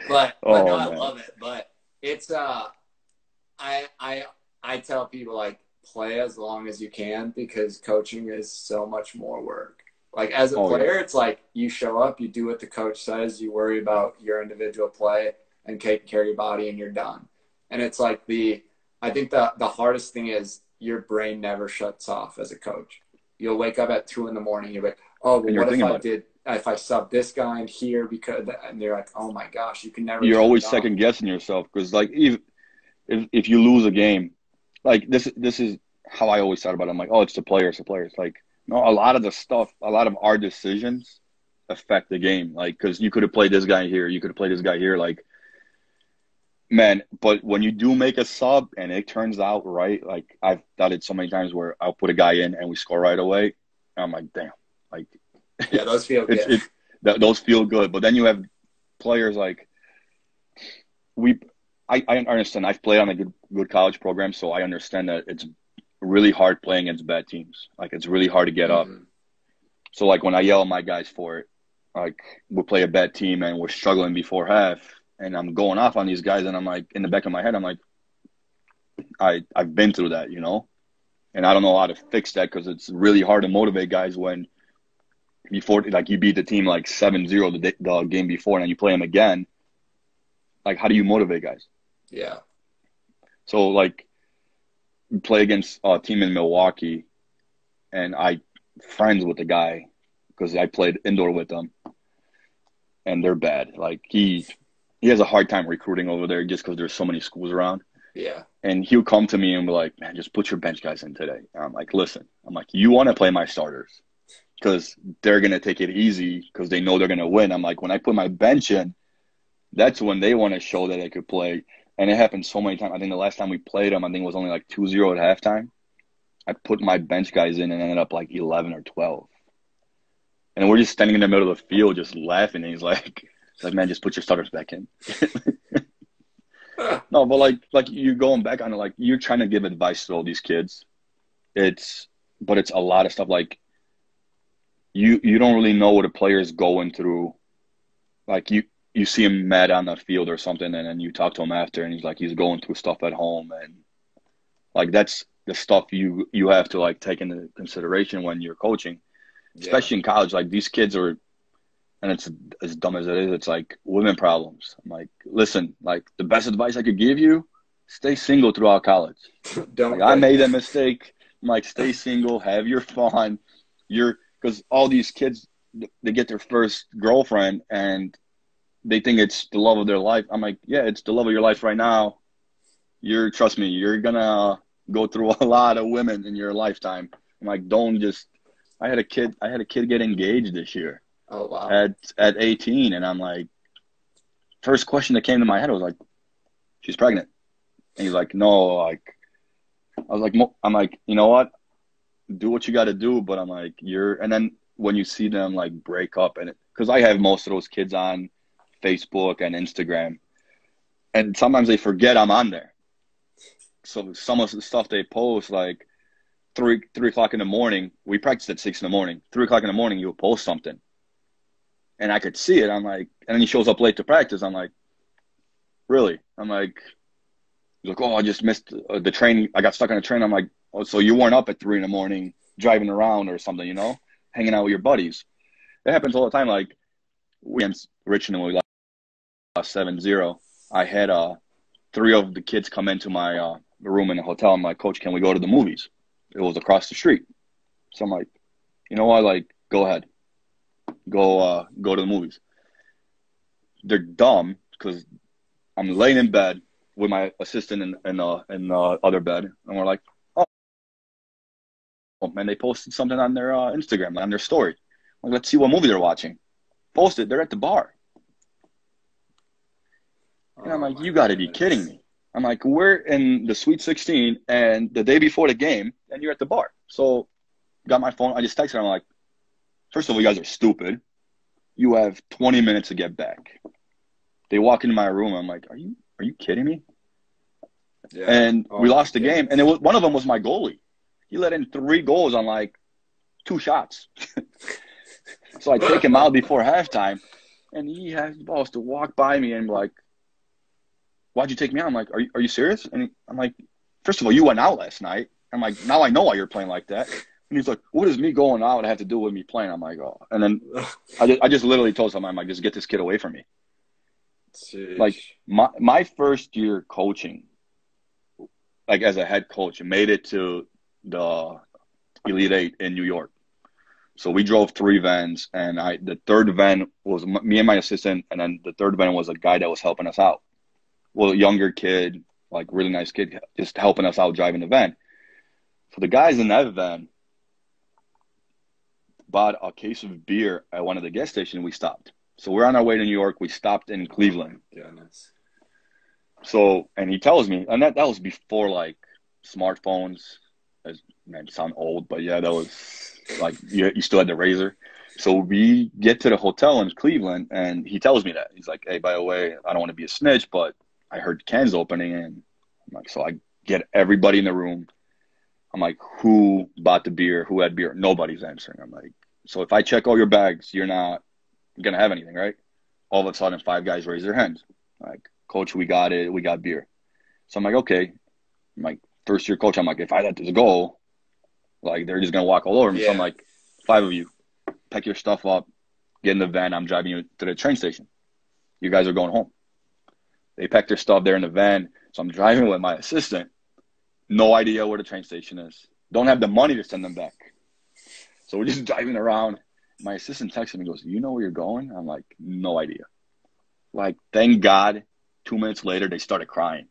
but no, I love it. But it's, I tell people like, play as long as you can, because coaching is so much more work. Like as a player, it's like you show up, you do what the coach says, you worry about your individual play and taking care of your body, and you're done. And it's like I think the hardest thing is your brain never shuts off as a coach. You'll wake up at 2 a.m. You're like, oh, well, what if I sub this guy in here, because, and they're like, oh my gosh, you can never. You're always second guessing yourself, because like if you lose a game, like this is how I always thought about it. I'm like, oh, it's the players. It's like, no, a lot of our decisions affect the game. Like, because you could have played this guy here, you could have played this guy here. Like, man, but when you do make a sub and it turns out right, like I've done it so many times where I'll put a guy in and we score right away. And I'm like, damn, like, yeah, those feel good. Those feel good. But then you have players like I understand. I've played on a good college program, so I understand that it's really hard playing against bad teams. Like, it's really hard to get up. So like when I yell at my guys for it, like we'll play a bad team and we're struggling before half, and I'm going off on these guys, and I'm like, in the back of my head, I'm like, I've been through that, you know, and I don't know how to fix that, because it's really hard to motivate guys when before, like, you beat the team like 7-0 the game before, and then you play them again. Like, how do you motivate guys? Yeah. So like, play against a team in Milwaukee, and I friends with the guy because I played indoor with them, and they're bad. Like, he has a hard time recruiting over there just because there's so many schools around. Yeah. And he'll come to me and be like, man, just put your bench guys in today. And I'm like, listen, you want to play my starters because they're going to take it easy because they know they're going to win. I'm like, when I put my bench in, that's when they want to show that they could play. And it happened so many times. I think the last time we played them, I think it was only like 2-0 at halftime. I put my bench guys in and ended up like 11 or 12. And we're just standing in the middle of the field just laughing. And he's like, man, just put your starters back in. No, but like you're going back on it, like you're trying to give advice to all these kids. But it's a lot of stuff. Like you don't really know what a player is going through. Like you see him mad on the field or something, and then you talk to him after, and he's going through stuff at home, and like that's the stuff you have to like take into consideration when you're coaching, especially in college. Like, these kids are, and it's as dumb as it is, it's like women problems. I'm like, listen, like the best advice I could give you, stay single throughout college. I made that mistake. I'm like, stay single, have your fun. Because all these kids, they get their first girlfriend and they think it's the love of their life. I'm like, yeah, it's the love of your life right now. Trust me, you're gonna go through a lot of women in your lifetime. I'm like, don't just. I had a kid get engaged this year Oh wow. at 18, and I'm like, first question that came to my head was like, she's pregnant, and he's like, no, like, I was like, I'm like, you know what, do what you got to do, but I'm like, and then when you see them like break up, and because I have most of those kids on Facebook and Instagram, and sometimes they forget I'm on there. So some of the stuff they post, like 3 o'clock in the morning, we practice at 6 in the morning. 3 o'clock in the morning, you'll post something, and I could see it. I'm like, and then he shows up late to practice. I'm like, really? I'm like, he's like, oh, I just missed the train. I got stuck on a train. I'm like, oh, so you weren't up at 3 in the morning driving around or something, hanging out with your buddies. That happens all the time. Like, we against Richmond when we lost 7-0. I had 3 of the kids come into my room in the hotel. I'm like, Coach, can we go to the movies? It was across the street. So I'm like, you know what? Like, go ahead. Go to the movies. They're dumb because I'm laying in bed with my assistant in the other bed, and we're like, oh, and they posted something on their Instagram, on their story. Like, let's see what movie they're watching. Posted, they're at the bar. And I'm like, you got to be kidding me. I'm like, we're in the Sweet 16, and the day before the game, and you're at the bar. So, got my phone. I just texted her. I'm like, first of all, you guys are stupid. You have 20 minutes to get back. They walk into my room. I'm like, are you kidding me? Yeah. And we lost the game. And one of them was my goalie. He let in 3 goals on like 2 shots. So I take him out before halftime, and he has the balls to walk by me and be like, why'd you take me out? I'm like, are you serious? And I'm like, first of all, you went out last night. I'm like, now I know why you're playing like that. And he's like, what does me going out have to do with me playing? I'm like, oh. And then I just literally told him, I'm like, just get this kid away from me. Jeez. Like, my first year coaching, like as a head coach, made it to the Elite 8 in New York. So we drove 3 vans, and the third van was me and my assistant, and then the third van was a guy that was helping us out. Well, a younger kid, like really nice kid, just helping us out driving the van. So the guys in that van bought a case of beer at one of the gas stations. We stopped. So we're on our way to New York. We stopped in Cleveland. Yeah, nice. So, and he tells me, and that was before like smartphones. Man, sound old, but yeah, that was like you still had the razor. So we get to the hotel in Cleveland, and he tells me that. He's like, hey, by the way, I don't want to be a snitch, but I heard cans opening, and I'm like, so I get everybody in the room. I'm like, who bought the beer? Who had beer? Nobody's answering. I'm like, so if I check all your bags, you're not going to have anything, right? All of a sudden, 5 guys raise their hands. Like, Coach, we got it. We got beer. So I'm like, okay. I'm like, first year coach, I'm like, if I let this go, like, they're just going to walk all over me. Yeah. So I'm like, 5 of you, pack your stuff up, get in the van. I'm driving you to the train station. You guys are going home. They pack their stuff there in the van. So I'm driving with my assistant. No idea where the train station is. Don't have the money to send them back. So we're just driving around. My assistant texted me and goes, you know where you're going? I'm like, no idea. Like, thank God, 2 minutes later, they started crying.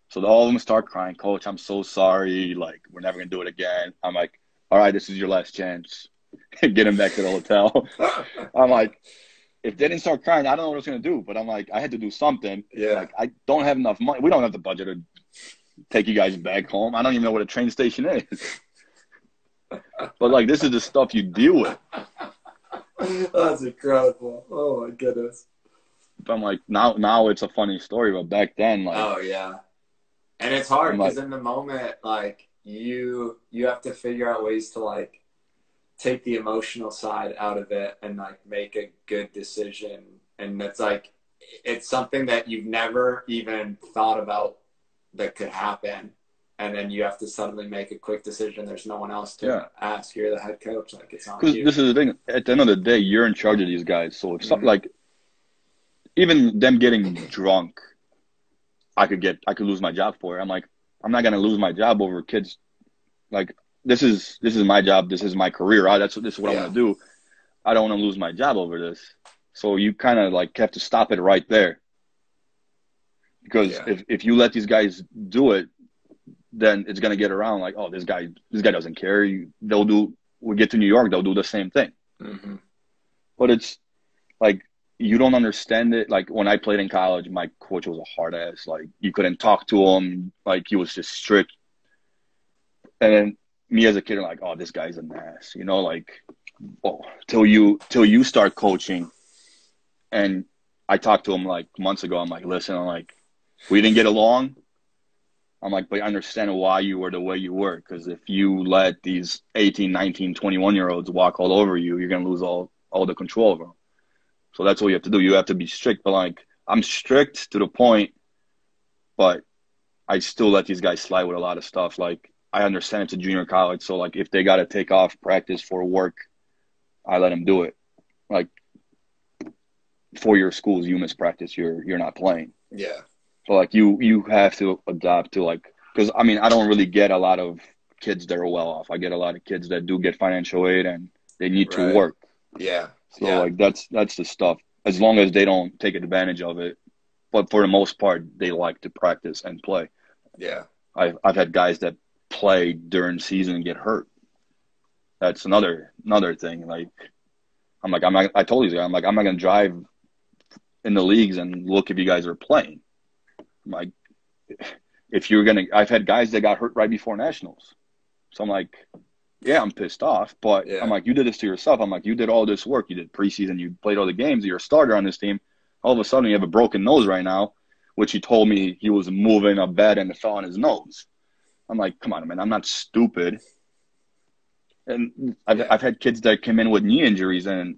So all of them start crying. Coach, I'm so sorry. Like, we're never going to do it again. I'm like, all right, this is your last chance. Get him back to the hotel. I'm like, if they didn't start crying, I don't know what I was going to do. But I'm like, I had to do something. Yeah. Like, I don't have enough money. We don't have the budget to take you guys back home. I don't even know what a train station is. But, like, this is the stuff you deal with. That's incredible. Oh, my goodness. But I'm like, now it's a funny story. But back then, like. Oh, yeah. And it's hard because in the moment, like, you have to figure out ways to, like, take the emotional side out of it and, like, make a good decision. And it's, like, it's something that you've never even thought about that could happen. And then you have to suddenly make a quick decision. There's no one else to ask. You're the head coach. Like, it's on you. This is the thing. At the end of the day, you're in charge of these guys. So if something like even them getting drunk, I could lose my job for it. I'm like, I'm not gonna lose my job over kids. Like, this is my job. This is my career. This is what I want to do. I don't want to lose my job over this. So you kind of like have to stop it right there. Because if you let these guys do it, then it's gonna get around like, oh, this guy doesn't care. We get to New York, they'll do the same thing. Mm-hmm. But it's like you don't understand it. Like when I played in college, my coach was a hard ass. Like you couldn't talk to him. Like he was just strict. And then me as a kid, I'm like, oh, this guy's an ass. You know, like, oh, till you start coaching. And I talked to him like months ago. I'm like, listen, I'm like, we didn't get along. I'm like, but I understand why you were the way you were. Because if you let these 18, 19, 21-year-olds walk all over you, you're going to lose all the control over them. So that's what you have to do. You have to be strict. But, like, I'm strict to the point, but I still let these guys slide with a lot of stuff. Like, I understand it's a junior college. So, like, if they got to take off practice for work, I let them do it. Like, 4-year schools, you miss practice, you're not playing. Yeah. So, like, you have to adapt to, like, because, I mean, I don't really get a lot of kids that are well off. I get a lot of kids that do get financial aid and they need to work. Yeah. So, like, that's the stuff. As long as they don't take advantage of it. But for the most part, they like to practice and play. Yeah. I've had guys that play during season and get hurt. That's another thing. Like, I told these guys, I'm not going to drive in the leagues and look if you guys are playing. I'm like, if you're going to, I've had guys that got hurt right before nationals. So I'm like, yeah, I'm pissed off, but I'm like, you did this to yourself. I'm like, you did all this work. You did preseason. You played all the games. You're a starter on this team. All of a sudden, you have a broken nose right now, which he told me he was moving a bed and it fell on his nose. I'm like, come on, man. I'm not stupid. And I've had kids that came in with knee injuries, and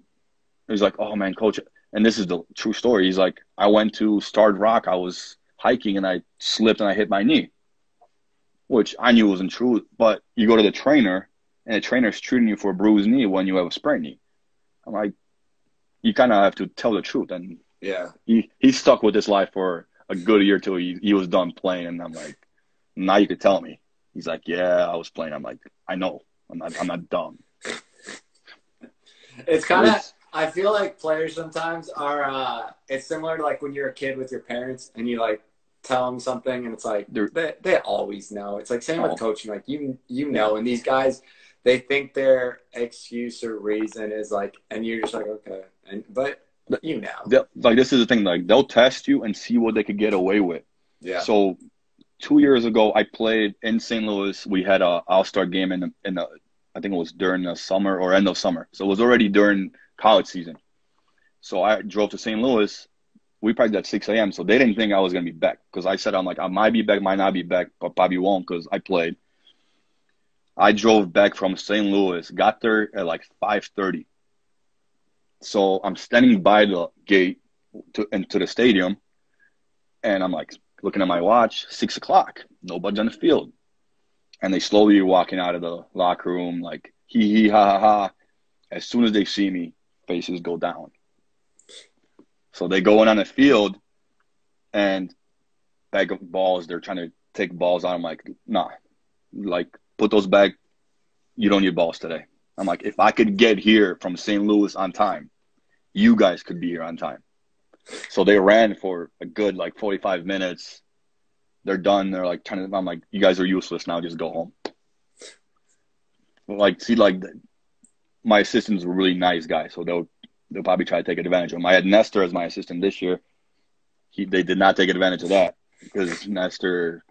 he's like, oh, man, coach. And this is the true story. He's like, I went to Starved Rock. I was hiking, and I slipped, and I hit my knee, which I knew wasn't true. But you go to the trainer, and the trainer's treating you for a bruised knee when you have a sprained knee. I'm like, you kind of have to tell the truth. And he stuck with this life for a good year till he was done playing. And I'm like, now you could tell me. He's like, yeah, I was playing. I'm like, I know. I'm not dumb. It's kind of, I feel like players sometimes are, it's similar to like when you're a kid with your parents and you like tell them something and it's like, they always know. It's like same with coaching. Like you know, and these guys, they think their excuse or reason is like, and you're just like, okay. But you know. Like this is the thing, like they'll test you and see what they could get away with. Yeah. So 2 years ago, I played in St. Louis. We had a All-Star game in the I think it was during the summer or end of summer. So it was already during college season. So I drove to St. Louis. We practiced at 6 a.m. So they didn't think I was going to be back because I said, I'm like, I might be back, might not be back, but probably won't because I played. I drove back from St. Louis, got there at like 5:30. So I'm standing by the gate into the stadium, and I'm like looking at my watch, 6 o'clock. Nobody's on the field. And they slowly walking out of the locker room like, hee, ha, ha, ha. As soon as they see me, faces go down. So they go in on the field, and bag of balls, they're trying to take balls out. I'm like, nah. Like, put those back. You don't need balls today. I'm like, if I could get here from St. Louis on time, you guys could be here on time. So they ran for a good, like, 45 minutes. They're done. They're like, I'm like, you guys are useless now. Just go home. Like, see, like, my assistants were really nice guys, so they'll probably try to take advantage of him. I had Nestor as my assistant this year. They did not take advantage of that because Nestor,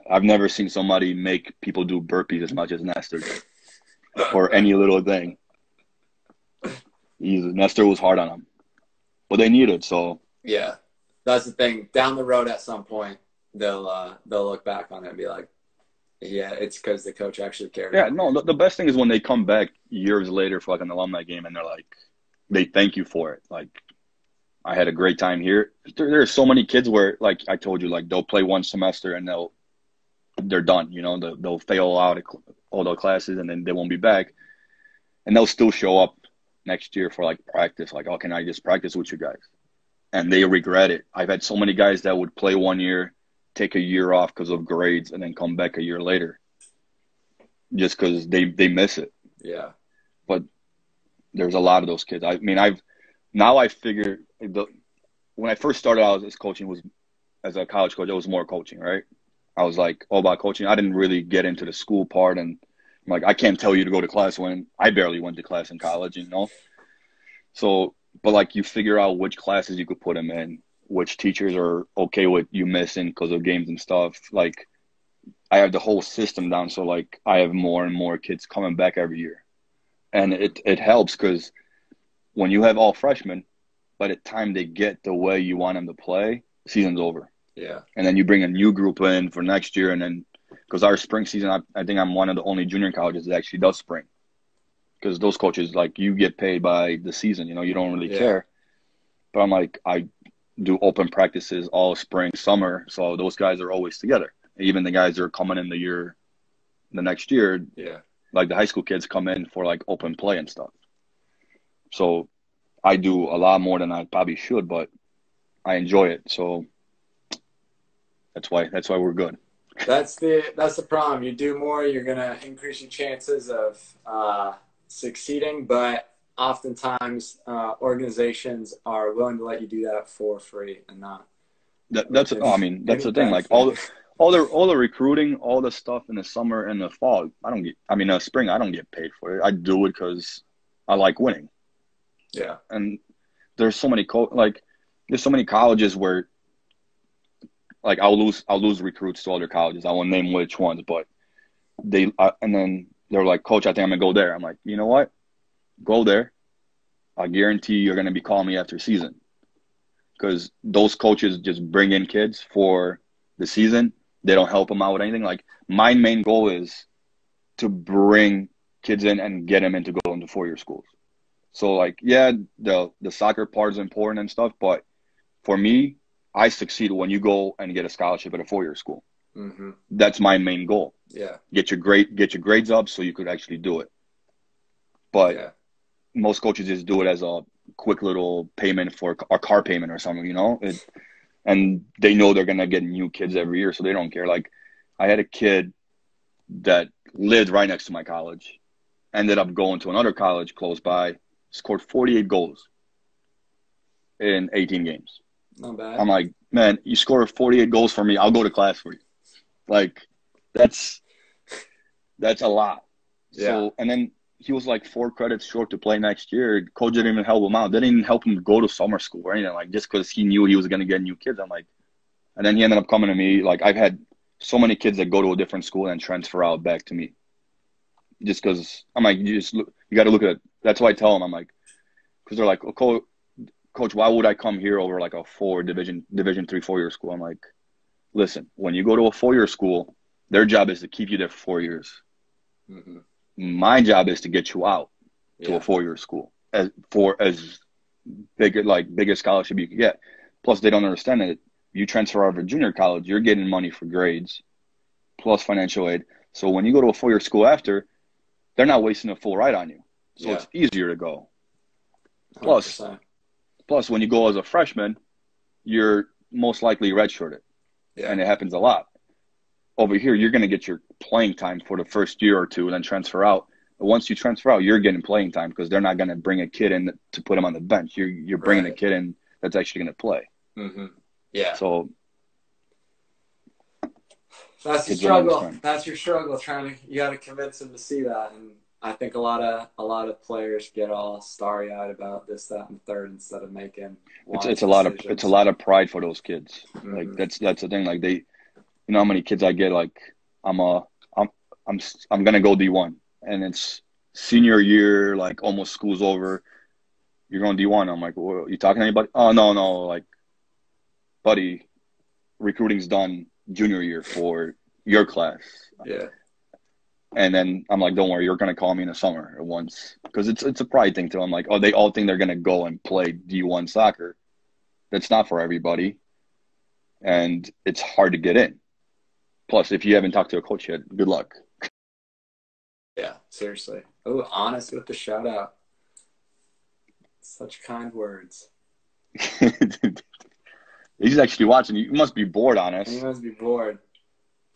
I've never seen somebody make people do burpees as much as Nestor did for any little thing. Nestor was hard on him, but they need it. So yeah, that's the thing. Down the road, at some point, they'll look back on it and be like, yeah, it's because the coach actually cared. Yeah, no, the best thing is when they come back years later for like an alumni game and they're like, they thank you for it. Like, I had a great time here. There are so many kids where, like I told you, like they'll play one semester and they're done. You know, they'll fail out all the classes and then they won't be back, and they'll still show up next year for like practice. Like, oh, can I just practice with you guys? And they regret it. I've had so many guys that would play 1 year, take a year off because of grades, and then come back a year later just because they miss it. Yeah. But there's a lot of those kids. I mean, I figure when I first started out as coaching was as a college coach, it was more coaching, right? I was like all about coaching. I didn't really get into the school part, and I'm like, I can't tell you to go to class when I barely went to class in college, you know? So, but like you figure out which classes you could put them in, which teachers are okay with you missing because of games and stuff. Like I have the whole system down. So like I have more and more kids coming back every year. And it helps because when you have all freshmen, by the time they get the way you want them to play, season's over. Yeah. And then you bring a new group in for next year. And then because our spring season, I think I'm one of the only junior colleges that actually does spring. Because those coaches, like, you get paid by the season, you know, you don't really care. But I'm like, I do open practices all spring, summer. So those guys are always together. Even the guys that are coming in the next year, like the high school kids come in for like open play and stuff. So I do a lot more than I probably should, but I enjoy it. So that's why we're good. That's the problem. You do more, you're gonna increase your chances of succeeding, but oftentimes organizations are willing to let you do that for free and not. That's the thing. Like all the recruiting, all the stuff in the summer and the fall, spring, I don't get paid for it. I do it because I like winning. Yeah. And there's so many there's so many colleges where like I'll lose recruits to other colleges. I won't name which ones, but and then they're like, Coach, I think I'm gonna go there. I'm like, you know what? Go there. I guarantee you're gonna be calling me after season. Because those coaches just bring in kids for the season. They don't help them out with anything. Like my main goal is to bring kids in and get them into going to 4-year schools. So like, yeah, the soccer part is important and stuff, but for me, I succeed when you go and get a scholarship at a 4-year school. Mm-hmm. That's my main goal. Yeah. Get your grades up so you could actually do it. But most coaches just do it as a quick little payment for a car payment or something, you know? And they know they're going to get new kids every year, so they don't care. Like, I had a kid that lived right next to my college, ended up going to another college close by, scored 48 goals in 18 games. Not bad. I'm like, man, you score 48 goals for me, I'll go to class for you. Like, that's a lot. Yeah. So, and then he was like 4 credits short to play next year. Coach didn't even help him out. Didn't even help him go to summer school or anything. Like, just because he knew he was going to get new kids. I'm like, and then he ended up coming to me. Like, I've had so many kids that go to a different school and transfer out back to me. Just because I'm like, you got to look at it. That's why I tell them, I'm like, because they're like, oh, Coach, why would I come here over like a Division 3 4-year school? I'm like, listen, when you go to a 4-year school, their job is to keep you there for 4 years. Mm-hmm. My job is to get you out to a 4-year school as big a scholarship you can get. Plus, they don't understand that you transfer out of a junior college, you're getting money for grades plus financial aid. So when you go to a 4-year school after, they're not wasting a full ride on you. So it's easier to go. 100%. Plus, when you go as a freshman, you're most likely redshirted. Yeah. And it happens a lot. Over here, you're going to get your playing time for the first year or two and then transfer out. But once you transfer out, you're getting playing time because they're not going to bring a kid in to put him on the bench. You're bringing a kid in that's actually going to play. Mm-hmm. Yeah. So that's the struggle. That's your struggle. You got to convince them to see that. And I think a lot of players get all starry-eyed about this, that, and third instead of making. It's a lot of pride for those kids. Mm-hmm. Like that's the thing. Like you know how many kids I get? Like I'm gonna go D1, and it's senior year. Like almost school's over. You're going D1. I'm like, well, you talking to anybody? Oh no. Like, buddy, recruiting's done junior year for your class. Yeah. And then I'm like, don't worry, you're gonna call me in the summer once because it's a pride thing too. I'm like, oh, they all think they're gonna go and play D1 soccer. That's not for everybody, and it's hard to get in. Plus, if you haven't talked to a coach yet, good luck. Yeah, seriously. Oh, honest with the shout out. Such kind words. He's actually watching. You must be bored, Honest. He must be bored.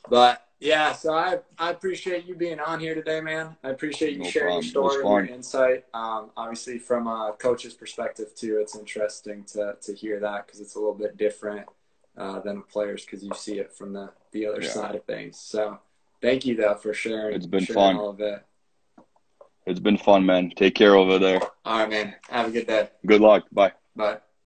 But yeah, so I appreciate you being on here today, man. I appreciate you sharing your story and your insight. Obviously, from a coach's perspective too, it's interesting to hear that because it's a little bit different than players because you see it from the the other Yeah. side of things. So thank you though for It's been sharing fun. all of it. It's been fun, man. Take care over there. All right, man. Have a good day. Good luck. Bye. Bye.